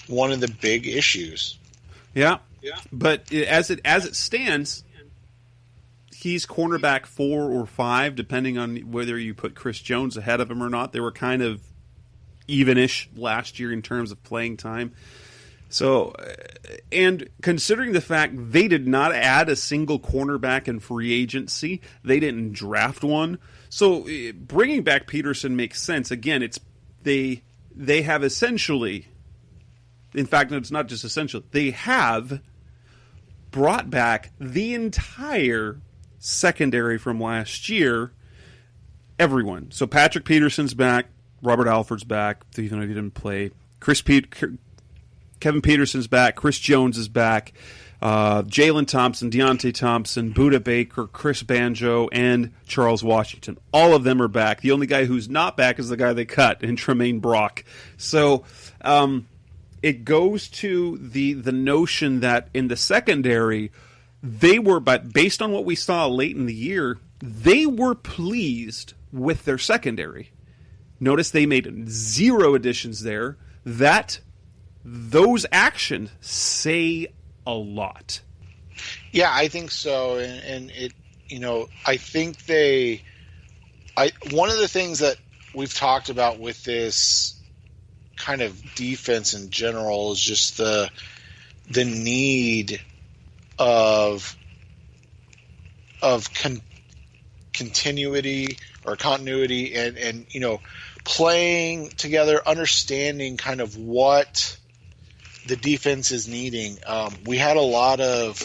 one of the big issues. Yeah. But as it stands, he's cornerback 4 or 5, depending on whether you put Chris Jones ahead of him or not. They were kind of even-ish last year in terms of playing time. So, and considering the fact they did not add a single cornerback in free agency, they didn't draft one. So bringing back Peterson makes sense. Again, they have essentially, in fact, it's not just essential, they have brought back the entire secondary from last year. Everyone. So Patrick Peterson's back, Robert Alford's back, even though he didn't play. Kevin Peterson's back, Chris Jones is back, Jalen Thompson, Deontay Thompson, Budda Baker, Chris Banjo, and Charles Washington. All of them are back. The only guy who's not back is the guy they cut, and Tremaine Brock. So it goes to the notion that in the secondary, but based on what we saw late in the year, they were pleased with their secondary. Notice they made 0 additions there. Those actions say a lot. Yeah, I think so. And it, I think one of the things that we've talked about with this kind of defense in general is just the need of continuity or continuity and playing together, understanding kind of what the defense is needing. We had a lot of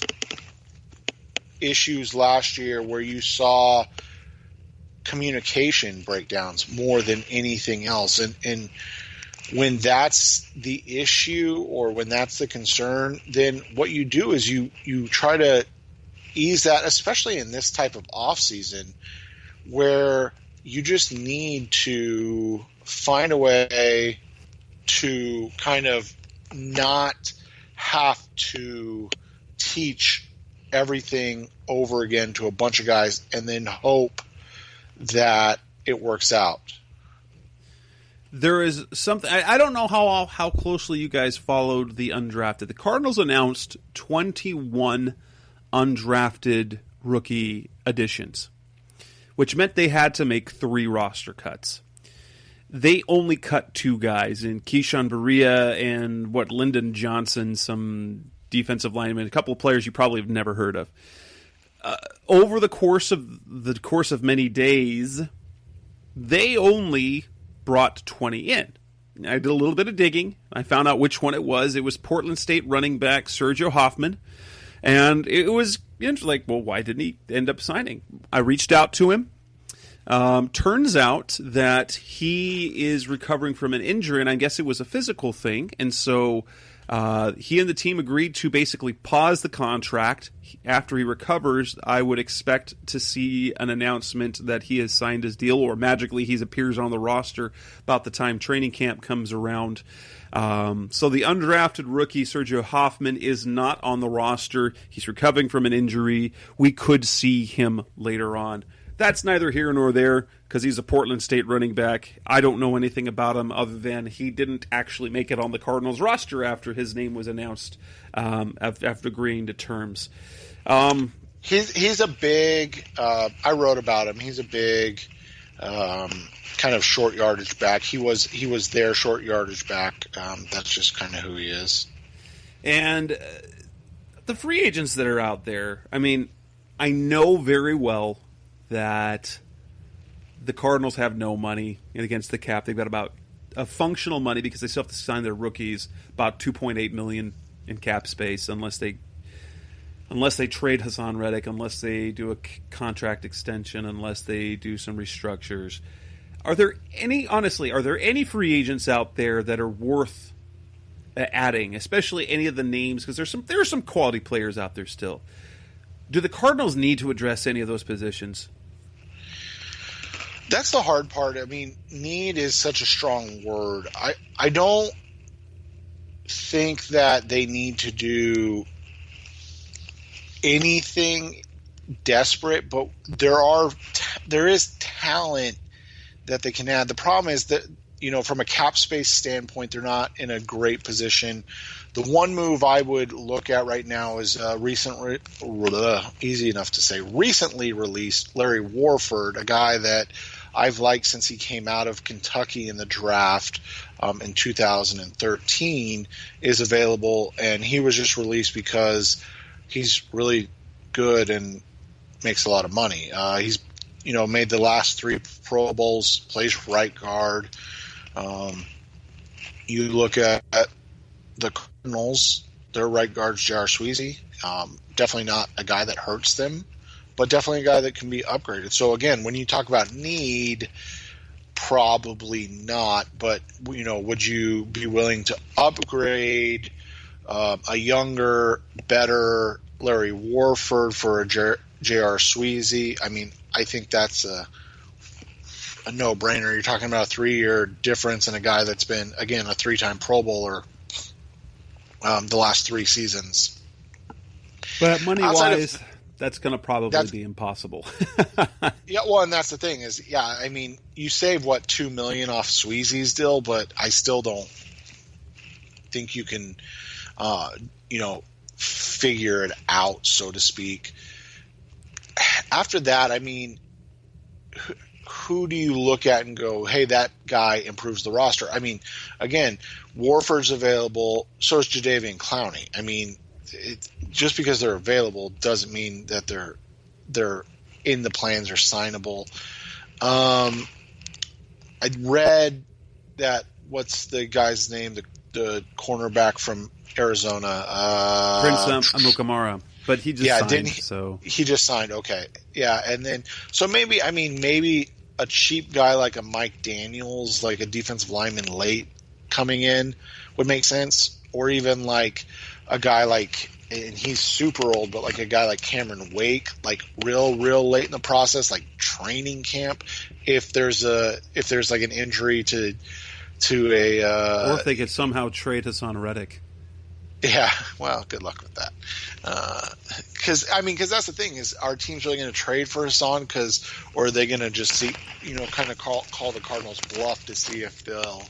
issues last year where you saw communication breakdowns more than anything else. And when that's the issue or when that's the concern, then what you do is you try to ease that, especially in this type of off season where you just need to find a way to kind of not have to teach everything over again to a bunch of guys and then hope that it works out. There is something I don't know how closely you guys followed the undrafted. The Cardinals announced 21 undrafted rookie additions, which meant they had to make 3 roster cuts. They only cut 2 guys in Keyshawn Berea and Lyndon Johnson, some defensive lineman, a couple of players you probably have never heard of. Over the course of many days, they only brought 20 in. I did a little bit of digging. I found out which one it was. It was Portland State running back Sergio Hoffman. And it was like, well, why didn't he end up signing? I reached out to him. Turns out that he is recovering from an injury, and I guess it was a physical thing. And so he and the team agreed to basically pause the contract. After he recovers, I would expect to see an announcement that he has signed his deal, or magically he appears on the roster about the time training camp comes around. So the undrafted rookie Sergio Hoffman is not on the roster. He's recovering from an injury. We could see him later on. That's neither here nor there because he's a Portland State running back. I don't know anything about him other than he didn't actually make it on the Cardinals roster after his name was announced after agreeing to terms. He's a big I wrote about him. He's a big kind of short yardage back. He was their short yardage back. That's just kind of who he is. And the free agents that are out there, I mean, I know very well that the Cardinals have no money against the cap. They've got about a functional money because they still have to sign their rookies, about $2.8 million in cap space unless they trade Hassan Reddick, unless they do a contract extension, unless they do some restructures. Are there any free agents out there that are worth adding, especially any of the names? Because there are some quality players out there still. Do the Cardinals need to address any of those positions? That's the hard part. I mean, need is such a strong word. I don't think that they need to do anything desperate, but there is talent that they can add. The problem is that, from a cap space standpoint, they're not in a great position. The one move I would look at right now is recently released Larry Warford, a guy that I've liked since he came out of Kentucky in the draft in 2013, is available, and he was just released because he's really good and makes a lot of money. He's made the last 3 Pro Bowls, plays right guard. You look at the Cardinals, their right guard's J.R. Sweezy. Definitely not a guy that hurts them, but definitely a guy that can be upgraded. So again, when you talk about need, probably not. But would you be willing to upgrade a younger, better Larry Warford for a J.R. Sweezy? I mean, I think that's a no-brainer. You're talking about a 3-year difference in a guy that's been, again, a 3-time Pro Bowler the last 3 seasons. But money-wise, that's going to probably be impossible. Yeah, well, and that's the thing is, I mean, you save, $2 million off Sweezy's deal, but I still don't think you can, figure it out, so to speak. After that, I mean, who do you look at and go, hey, that guy improves the roster? I mean, again, Warford's available, so is Jadeveon Clowney. I mean, just because they're available doesn't mean that they're in the plans or signable. I read that, what's the guy's name, the cornerback from Arizona? Prince Amukamara. But he just signed, he just signed, okay. Yeah, and then so maybe a cheap guy like a Mike Daniels, like a defensive lineman late coming in would make sense. Or even like a guy like, and he's super old, but like a guy like Cameron Wake, like real late in the process, like training camp. If there's like an injury to a or if they could somehow trade Hassan Reddick. Yeah, well, good luck with that. Because that's the thing, is our team's really going to trade for Hassan, or are they going to just see, kind of call the Cardinals bluff to see if they'll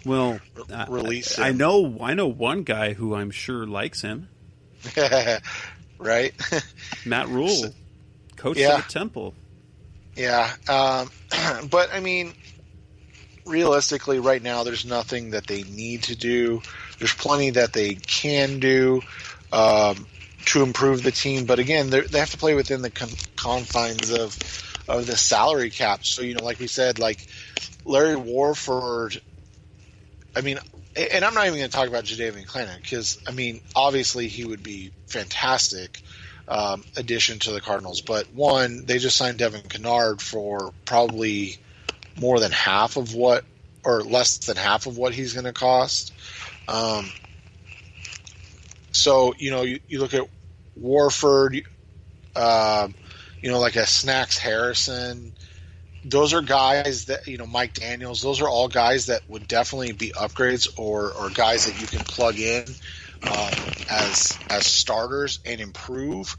release him? I know one guy who I'm sure likes him. Right? Matt Rule, coach at the Temple. Yeah, but I mean, realistically, right now, there's nothing that they need to do. There's plenty that they can do to improve the team, but again, they have to play within the confines of the salary cap. So, like we said, like Larry Warford. I mean, and I'm not even going to talk about Jadeveon Clowney, because obviously he would be fantastic addition to the Cardinals. But one, they just signed Devin Kennard for probably more than half of what, or less than half of what he's going to cost. So, you look at Warford, like a Snacks Harrison. Those are guys that, Mike Daniels, those are all guys that would definitely be upgrades or guys that you can plug in as starters and improve.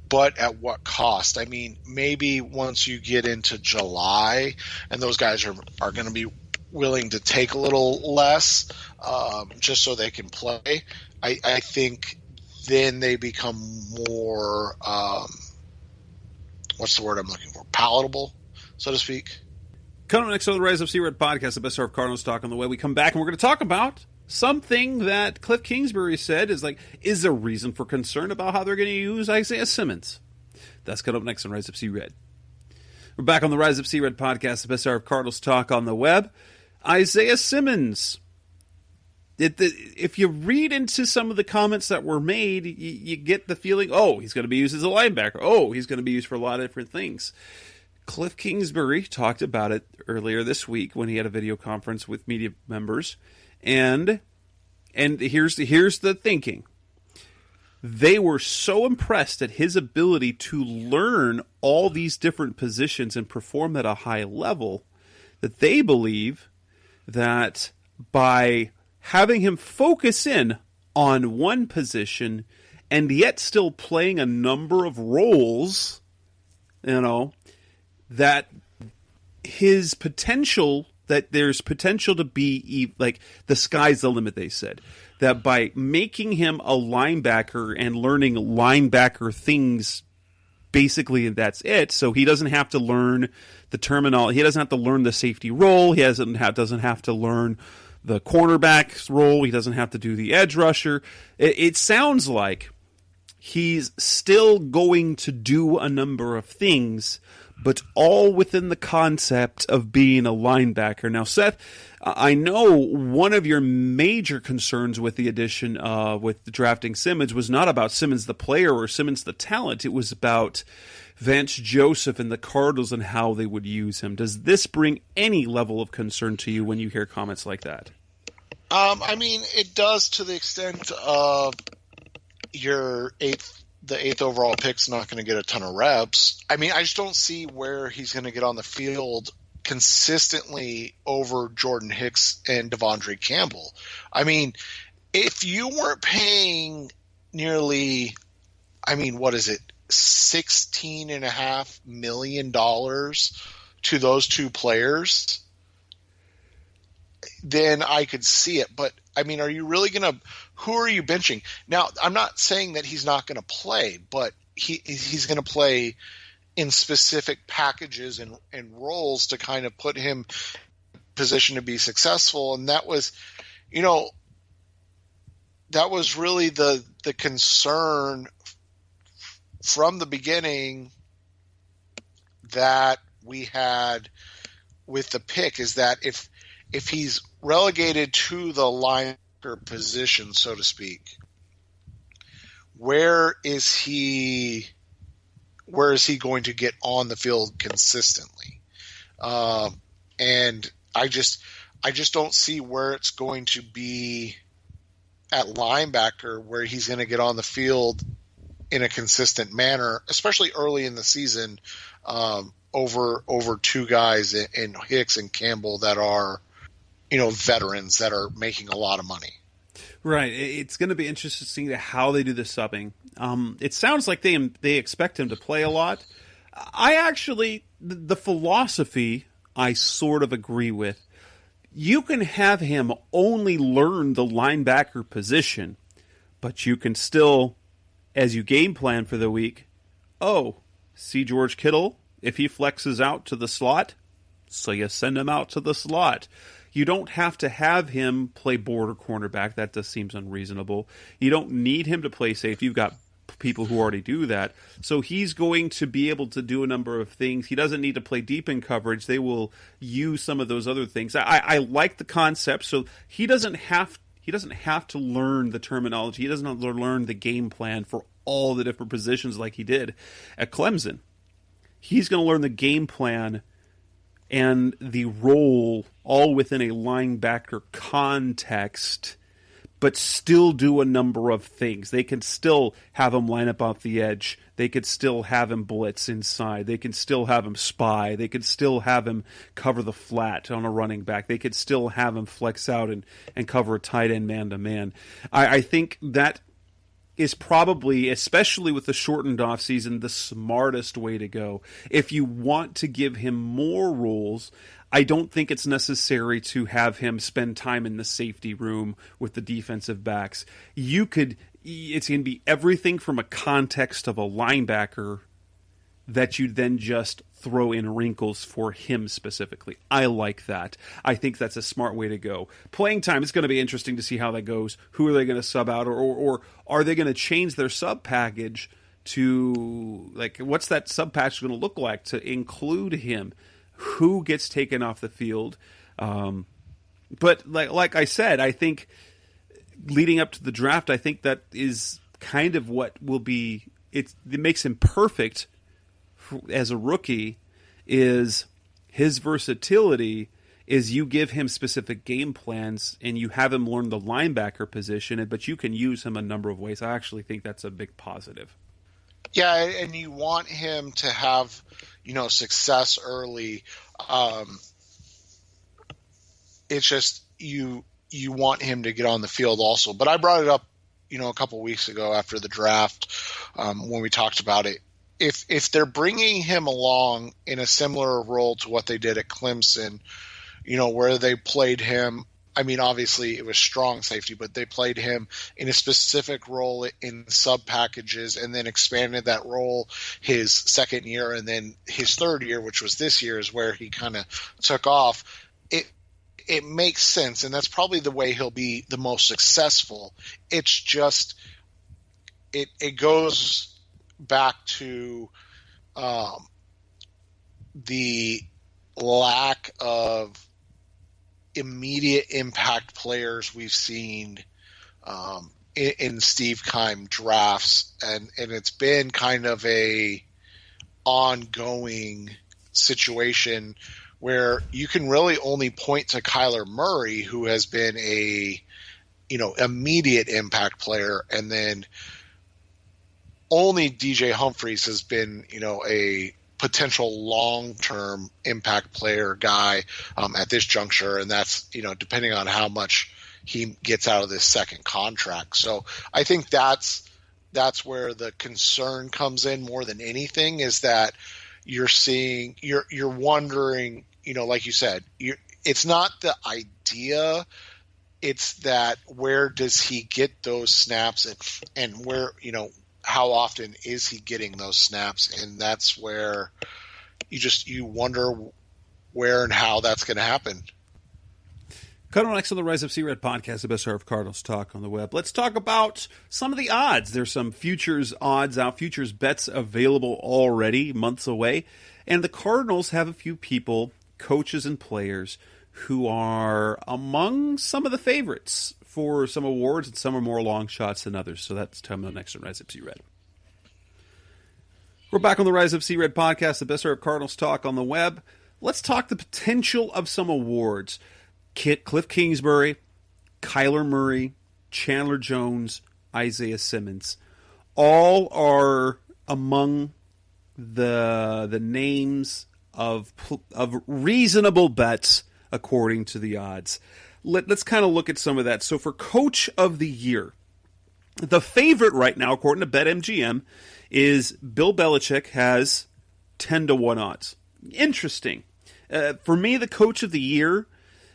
But at what cost? I mean, maybe once you get into July and those guys are going to be willing to take a little less just so they can play, I think then they become more, what's the word I'm looking for? Palatable, so to speak. Coming up next on the Rise of C-Red podcast, the best of Cardinals talk on the way. We come back and we're going to talk about something that Cliff Kingsbury said is a reason for concern about how they're going to use Isaiah Simmons. That's coming up next on Rise of C-Red. We're back on the Rise of C-Red podcast, the best of Cardinals talk on the web. Isaiah Simmons. If you read into some of the comments that were made, you get the feeling, he's going to be used as a linebacker. He's going to be used for a lot of different things. Cliff Kingsbury talked about it earlier this week when he had a video conference with media members. And here's the thinking. They were so impressed at his ability to learn all these different positions and perform at a high level that they believe that by having him focus in on one position and yet still playing a number of roles, that his potential, that there's potential to be, like, the sky's the limit, they said. That by making him a linebacker and learning linebacker things, basically that's it. So he doesn't have to learn the terminology. He doesn't have to learn the safety role. He doesn't have to learn the cornerback's role. He doesn't have to do the edge rusher. It sounds like he's still going to do a number of things, but all within the concept of being a linebacker. Now, Seth, I know one of your major concerns with the addition with the drafting Simmons was not about Simmons the player or Simmons the talent. It was about Vance Joseph and the Cardinals and how they would use him. Does this bring any level of concern to you when you hear comments like that? It does, to the extent of the eighth overall pick's not going to get a ton of reps. I just don't see where he's going to get on the field consistently over Jordan Hicks and Devondre Campbell. If you weren't paying nearly, what is it, $16.5 million to those two players, then I could see it. But, are you really going to – who are you benching? Now, I'm not saying that he's not going to play, but he's going to play in specific packages and roles to kind of put him in position to be successful. And that was, that was really the concern from the beginning that we had with the pick, is that if he's relegated to the linebacker position, so to speak, where is he going to get on the field consistently? And I just don't see where it's going to be at linebacker where he's going to get on the field in a consistent manner, especially early in the season, over two guys in Hicks and Campbell that are, veterans that are making a lot of money. Right. It's going to be interesting to see how they do the subbing. It sounds like they expect him to play a lot. I actually, the philosophy I sort of agree with. You can have him only learn the linebacker position, but you can still, as you game plan for the week, see George Kittle, if he flexes out to the slot, so you send him out to the slot. You don't have to have him play border cornerback. That just seems unreasonable. You don't need him to play safe. You've got people who already do that. So he's going to be able to do a number of things. He doesn't need to play deep in coverage. They will use some of those other things. I like the concept. So he doesn't have to learn the terminology. He doesn't have to learn the game plan for all the different positions like he did at Clemson. He's going to learn the game plan and the role all within a linebacker context, but still do a number of things. They can still have him line up off the edge. They could still have him blitz inside. They can still have him spy. They could still have him cover the flat on a running back. They could still have him flex out and cover a tight end man-to-man. I think that is probably, especially with the shortened offseason, the smartest way to go. If you want to give him more roles, I don't think it's necessary to have him spend time in the safety room with the defensive backs. It's going to be everything from a context of a linebacker that you then just throw in wrinkles for him specifically. I like that. I think that's a smart way to go. Playing time is going to be interesting to see how that goes. Who are they going to sub out, or are they going to change their sub package to, like, what's that sub package going to look like to include him? Who gets taken off the field? But like I said, I think leading up to the draft, I think that is kind of what will be. It makes him perfect as a rookie. Is his versatility is you give him specific game plans and you have him learn the linebacker position, but you can use him a number of ways. I actually think that's a big positive. Yeah, and you want him to have, success early. It's just you want him to get on the field also. But I brought it up, a couple weeks ago after the draft when we talked about it. If they're bringing him along in a similar role to what they did at Clemson, where they played him, I mean, obviously it was strong safety, but they played him in a specific role in sub packages and then expanded that role his second year, and then his third year, which was this year, is where he kind of took off. It makes sense, and that's probably the way he'll be the most successful. It's just it goes back to the lack of immediate impact players we've seen in Steve Keim drafts, and it's been kind of a ongoing situation where you can really only point to Kyler Murray, who has been a immediate impact player, and then only DJ Humphries has been a potential long-term impact player guy at this juncture, and that's depending on how much he gets out of this second contract. So I think that's where the concern comes in more than anything, is that you're wondering, like you said, it's not the idea, it's that where does he get those snaps and where how often is he getting those snaps? And that's where you wonder where and how that's going to happen. Coming next on the Rise of C-Red podcast, the best hour of Cardinals talk on the web. Let's talk about some of the odds. There's some futures odds out, futures bets available already, months away. And the Cardinals have a few people, coaches and players, who are among some of the favorites for some awards, and some are more long shots than others. So that's coming up next on Rise of C-Red. We're back on the Rise of C-Red podcast, the best hour of Cardinals talk on the web. Let's talk the potential of some awards. Cliff Kingsbury, Kyler Murray, Chandler Jones, Isaiah Simmons, all are among the names of reasonable bets according to the odds. Let's kind of look at some of that. So for Coach of the Year, the favorite right now, according to BetMGM, is Bill Belichick has 10-1 odds. Interesting. For me, the Coach of the Year,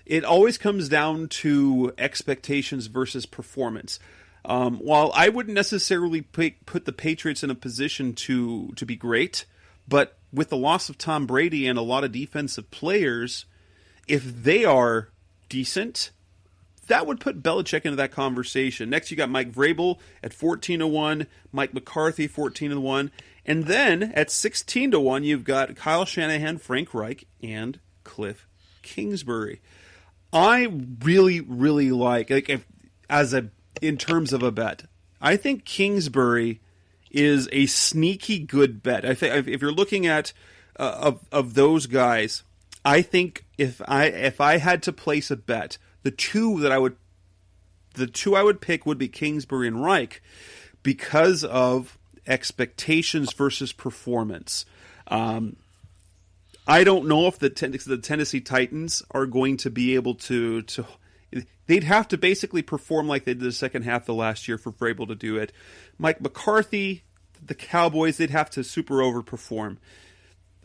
it always comes down to expectations versus performance. While I wouldn't necessarily put the Patriots in a position to be great, but with the loss of Tom Brady and a lot of defensive players, if they are decent, that would put Belichick into that conversation. Next, you got Mike Vrabel at 14-1, Mike McCarthy 14-1, and then at 16-1, you've got Kyle Shanahan, Frank Reich, and Cliff Kingsbury. I really, really like in terms of a bet, I think Kingsbury is a sneaky good bet. I think if you're looking at of those guys, I think if I had to place a bet, the two I would pick would be Kingsbury and Reich because of expectations versus performance. I don't know if the Tennessee Titans are going to be able to. They'd have to basically perform like they did the second half of last year for Vrabel to do it. Mike McCarthy, the Cowboys, they'd have to super overperform.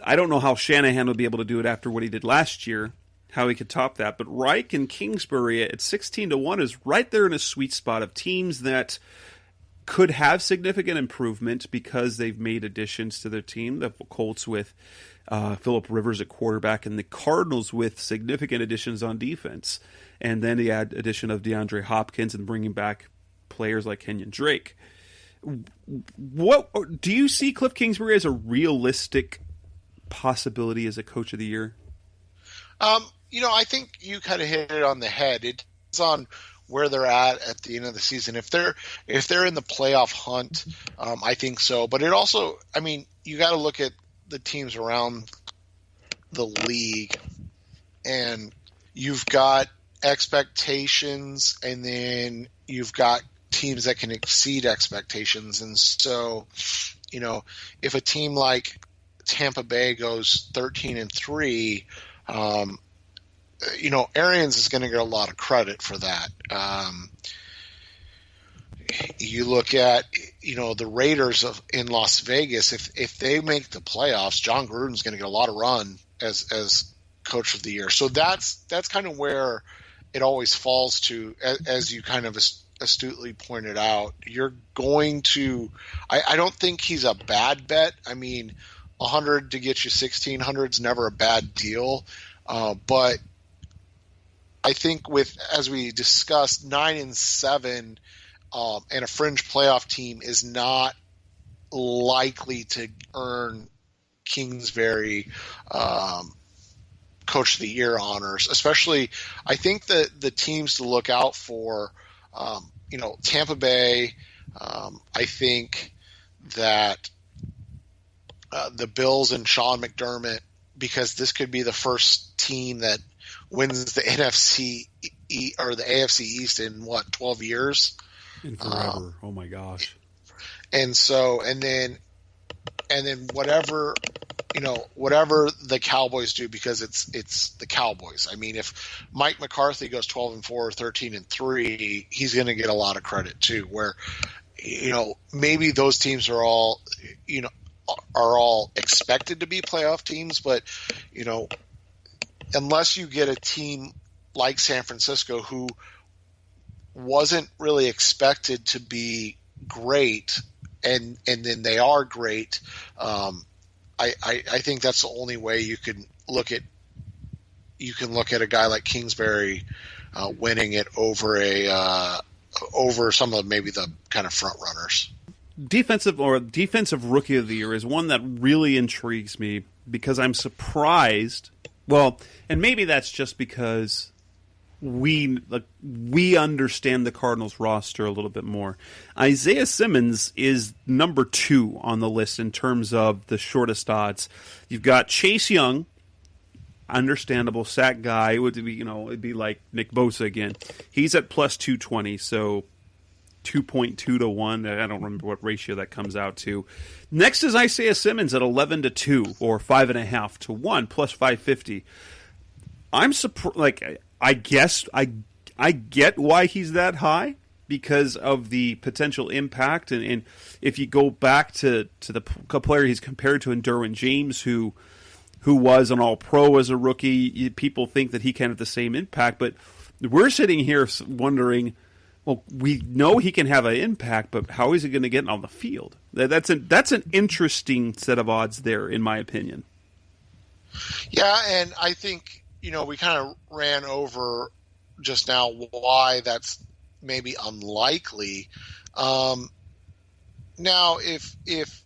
I don't know how Shanahan would be able to do it after what he did last year, how he could top that. But Reich and Kingsbury at 16-1 is right there in a sweet spot of teams that could have significant improvement because they've made additions to their team. The Colts with Phillip Rivers at quarterback, and the Cardinals with significant additions on defense. And then the addition of DeAndre Hopkins and bringing back players like Kenyon Drake. What do you see Cliff Kingsbury as a realistic possibility as a Coach of the Year? I think you kind of hit it on the head. It depends on where they're at the end of the season. If they're in the playoff hunt, I think so. But it also, you got to look at the teams around the league, and you've got expectations, and then you've got teams that can exceed expectations. And so, if a team like Tampa Bay goes 13-3, Arians is going to get a lot of credit for that. You look at, the Raiders in Las Vegas. If they make the playoffs, John Gruden's going to get a lot of run as Coach of the Year. So that's kind of where it always falls to, as you kind of astutely pointed out. You're going to. I don't think he's a bad bet. 100 to get you 1,600 is never a bad deal, but I think as we discussed, 9-7. And a fringe playoff team is not likely to earn Kingsbury Coach of the Year honors. Especially, I think the teams to look out for, Tampa Bay. I think that the Bills and Sean McDermott, because this could be the first team that wins the NFC or the AFC East in 12 years. In forever. Oh my gosh. And so, and then whatever the Cowboys do, because it's the Cowboys. If Mike McCarthy goes 12-4 or 13-3, he's going to get a lot of credit too. Where, maybe those teams are all expected to be playoff teams, but unless you get a team like San Francisco who wasn't really expected to be great and then they are great. I think that's the only way you can look at a guy like Kingsbury winning it over some of maybe the kind of front runners. Defensive rookie of the year is one that really intrigues me because I'm surprised. Well, and maybe that's just because we understand the Cardinals roster a little bit more. Isaiah Simmons is number 2 on the list in terms of the shortest odds. You've got Chase Young, understandable sack guy. It'd be like Nick Bosa again. He's at plus 220, so 2.2 to 1. I don't remember what ratio that comes out to. Next is Isaiah Simmons at 11 to 2 or 5.5 to 1 plus 550. I'm surprised. I guess I get why he's that high because of the potential impact. And if you go back to the player he's compared to in Derwin James, who was an All-Pro as a rookie, people think that he can have the same impact. But we're sitting here wondering, well, we know he can have an impact, but how is he going to get on the field? That's an interesting set of odds there, in my opinion. Yeah, and I think, we kind of ran over just now why that's maybe unlikely. Now, if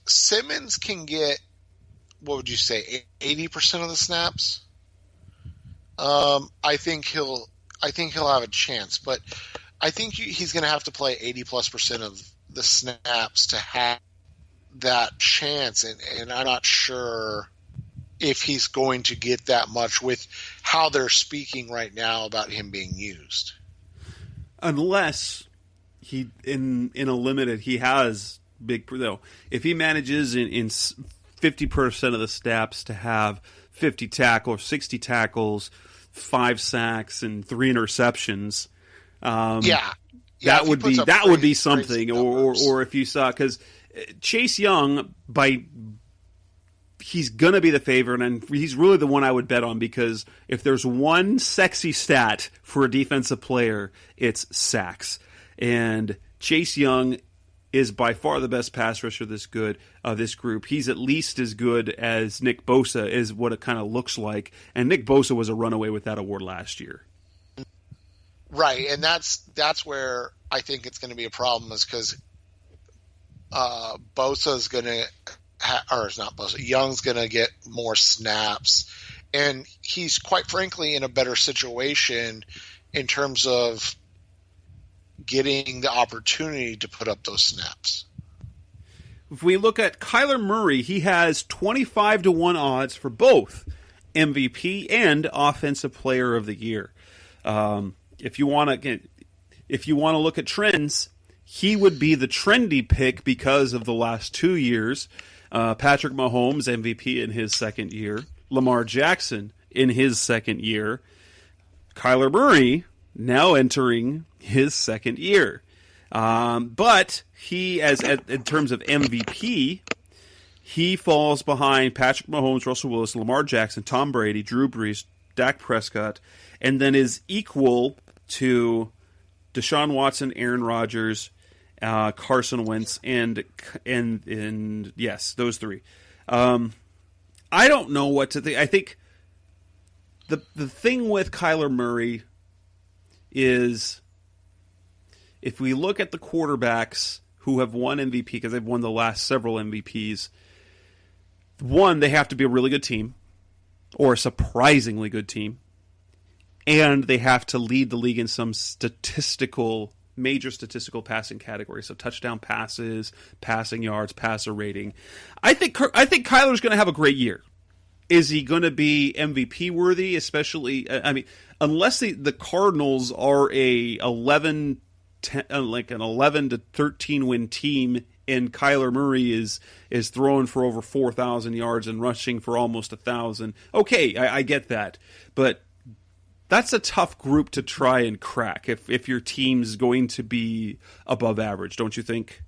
Simmons can get, what would you say, 80% of the snaps, I think he'll have a chance. But I think he's going to have to play 80+% of the snaps to have that chance, and I'm not sure if he's going to get that much with how they're speaking right now about him being used. Unless he in a limited, he has big though. If he manages in 50% of the snaps to have 50 tackles, 60 tackles, 5 sacks, and 3 interceptions, that would be something. Or if you saw, because Chase Young he's going to be the favorite, and he's really the one I would bet on because if there's one sexy stat for a defensive player, it's sacks. And Chase Young is by far the best pass rusher this group. He's at least as good as Nick Bosa is what it kind of looks like, and Nick Bosa was a runaway with that award last year. Right, and that's where I think it's going to be a problem is because Bosa's going to or it's not Bosa. Young's going to get more snaps, and he's quite frankly in a better situation in terms of getting the opportunity to put up those snaps. If we look at Kyler Murray, he has 25 to 1 odds for both MVP and Offensive Player of the Year. If you want to look at trends, he would be the trendy pick because of the last 2 years. Patrick Mahomes, MVP in his second year. Lamar Jackson in his second year. Kyler Murray now entering his second year. But he, in terms of MVP, he falls behind Patrick Mahomes, Russell Wilson, Lamar Jackson, Tom Brady, Drew Brees, Dak Prescott, and then is equal to Deshaun Watson, Aaron Rodgers, Carson Wentz, and yes, those three. I don't know what to think. I think the thing with Kyler Murray is if we look at the quarterbacks who have won MVP, because they've won the last several MVPs, one, they have to be a really good team or a surprisingly good team, and they have to lead the league in some major statistical passing category, so touchdown passes, passing yards, passer rating. I think Kyler's going to have a great year. Is he going to be MVP worthy? Especially, unless the Cardinals are an 11 to 13 win team, and Kyler Murray is throwing for over 4,000 yards and rushing for almost 1,000. Okay, I get that, but that's a tough group to try and crack if your team's going to be above average, don't you think?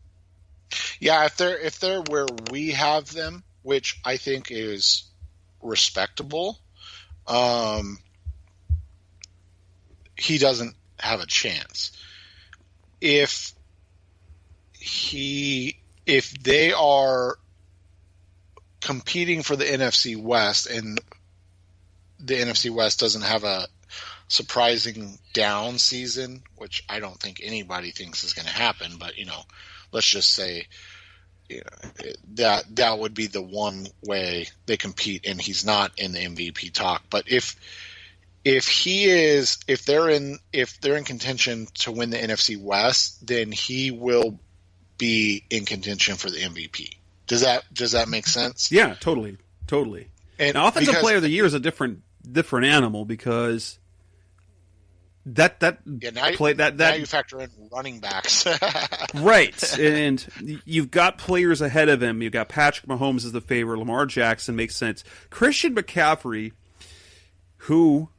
Yeah, if they're where we have them, which I think is respectable, he doesn't have a chance. If if they are competing for the NFC West and the NFC West doesn't have a surprising down season, which I don't think anybody thinks is going to happen, but let's just say that would be the one way they compete, and he's not in the MVP talk. But if they're in contention to win the NFC West, then he will be in contention for the MVP. Does that make sense? Yeah, totally. And now, offensive player of the year is a different animal because now you factor in running backs. Right. And you've got players ahead of him. You've got Patrick Mahomes as the favorite. Lamar Jackson makes sense. Christian McCaffrey, who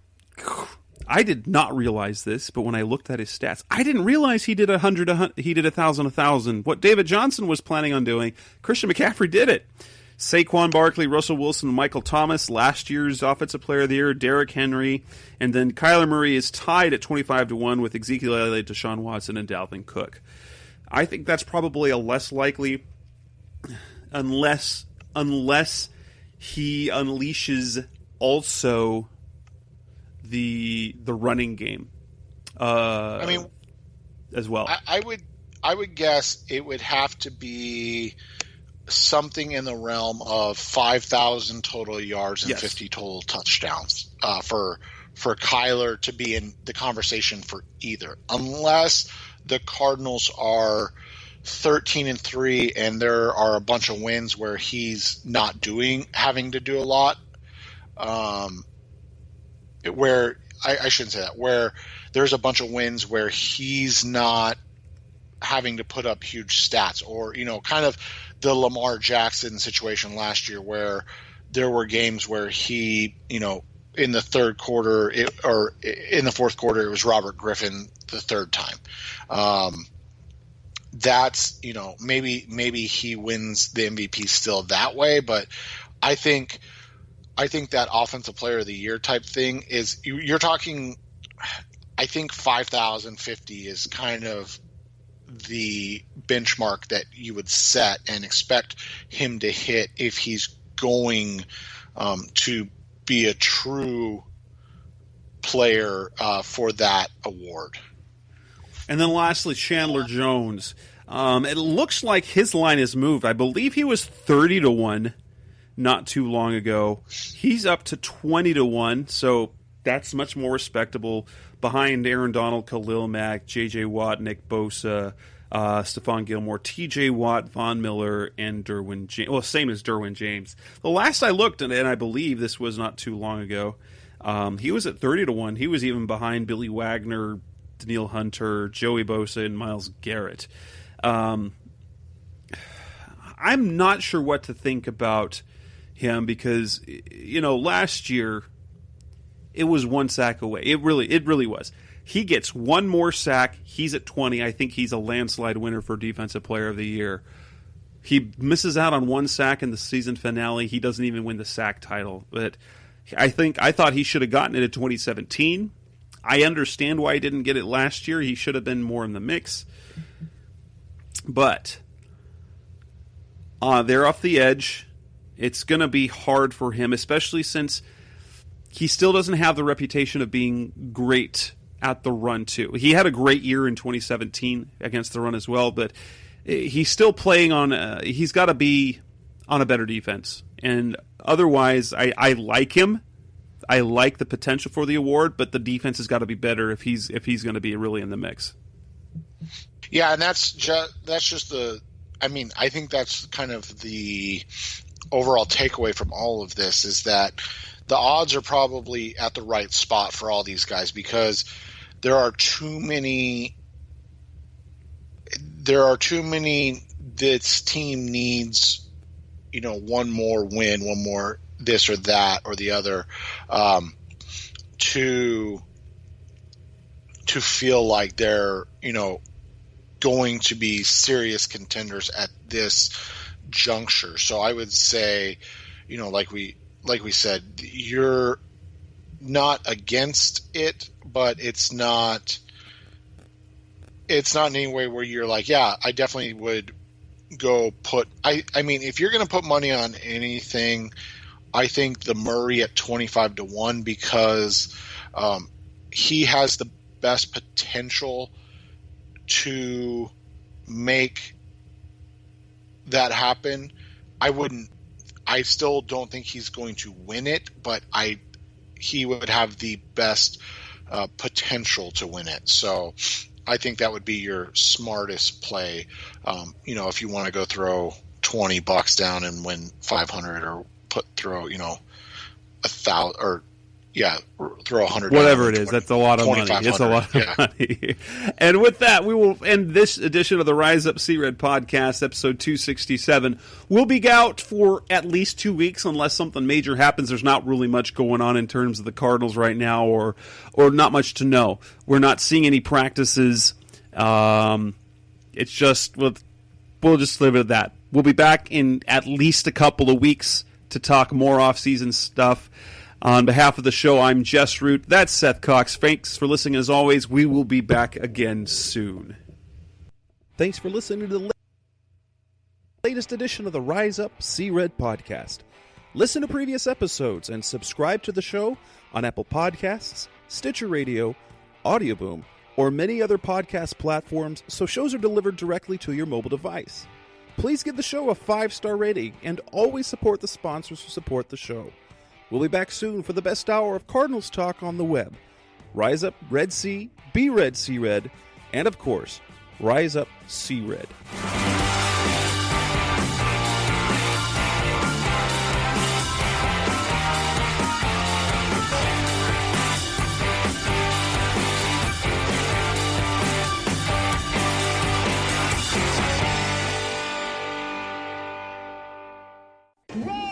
I did not realize this, but when I looked at his stats, I didn't realize he did 100, he did 1,000. What David Johnson was planning on doing, Christian McCaffrey did it. Saquon Barkley, Russell Wilson, Michael Thomas, last year's Offensive Player of the Year, Derrick Henry, and then Kyler Murray is tied at 25-1 with Ezekiel Elliott, Deshaun Watson, and Dalvin Cook. I think that's probably a less likely, unless he unleashes also the running game. As well. I would guess it would have to be something in the realm of 5,000 total yards and 50 total touchdowns for Kyler to be in the conversation for either, unless the Cardinals are 13-3 and there are a bunch of wins where he's not having to do a lot. Where I shouldn't say that, where there's a bunch of wins where he's not having to put up huge stats, or kind of the Lamar Jackson situation last year where there were games where he in the third quarter or in the fourth quarter it was Robert Griffin the third time. That's maybe he wins the MVP still that way, but I think that Offensive Player of the Year type thing is you're talking. I think 5,050 is kind of the benchmark that you would set and expect him to hit if he's going to be a true player for that award. And then lastly, Chandler Jones. It looks like his line has moved. I believe he was 30-1 not too long ago. He's up to 20-1, so that's much more respectable. Behind Aaron Donald, Khalil Mack, J.J. Watt, Nick Bosa, Stephon Gilmore, T.J. Watt, Von Miller, and Derwin James. Well, same as Derwin James. The last I looked, and I believe this was not too long ago, he was at 30-1. He was even behind Billy Wagner, Daniil Hunter, Joey Bosa, and Myles Garrett. I'm not sure what to think about him because, last year it was one sack away. It really was. He gets one more sack. He's at 20. I think he's a landslide winner for Defensive Player of the Year. He misses out on one sack in the season finale. He doesn't even win the sack title. But I thought he should have gotten it in 2017. I understand why he didn't get it last year. He should have been more in the mix. But they're off the edge. It's going to be hard for him, especially since he still doesn't have the reputation of being great at the run, too. He had a great year in 2017 against the run as well, but he's still playing on he's got to be on a better defense. And otherwise, I like him. I like the potential for the award, but the defense has got to be better if he's going to be really in the mix. Yeah, and that's just the. I mean, I think that's kind of the overall takeaway from all of this is that the odds are probably at the right spot for all these guys because there are too many. This team needs, one more win, one more this or that or the other, to feel like they're, going to be serious contenders at this juncture. So I would say, like we said, you're not against it, but it's not it's not in any way where you're like, yeah, I definitely would go put. I mean, if you're going to put money on anything, I think the Murray at 25-1 because he has the best potential to make that happen. I still don't think he's going to win it, but he would have the best potential to win it. So I think that would be your smartest play. If you want to go throw $20 down and win 500, or throw 1,000, or throw 100. Whatever it is, that's a lot of money. It's a lot of money. And with that, we will end this edition of the Rise Up Sea Red podcast, episode 267. We'll be out for at least 2 weeks unless something major happens. There's not really much going on in terms of the Cardinals right now, or not much to know. We're not seeing any practices. It's just we'll just leave it at that. We'll be back in at least a couple of weeks to talk more off-season stuff. On behalf of the show, I'm Jess Root. That's Seth Cox. Thanks for listening. As always, we will be back again soon. Thanks for listening to the latest edition of the Rise Up Sea Red podcast. Listen to previous episodes and subscribe to the show on Apple Podcasts, Stitcher Radio, Audioboom, or many other podcast platforms so shows are delivered directly to your mobile device. Please give the show a 5-star rating and always support the sponsors who support the show. We'll be back soon for the best hour of Cardinals talk on the web. Rise up, Red Sea, be Red Sea Red, and of course, Rise Up Sea Red. Roll!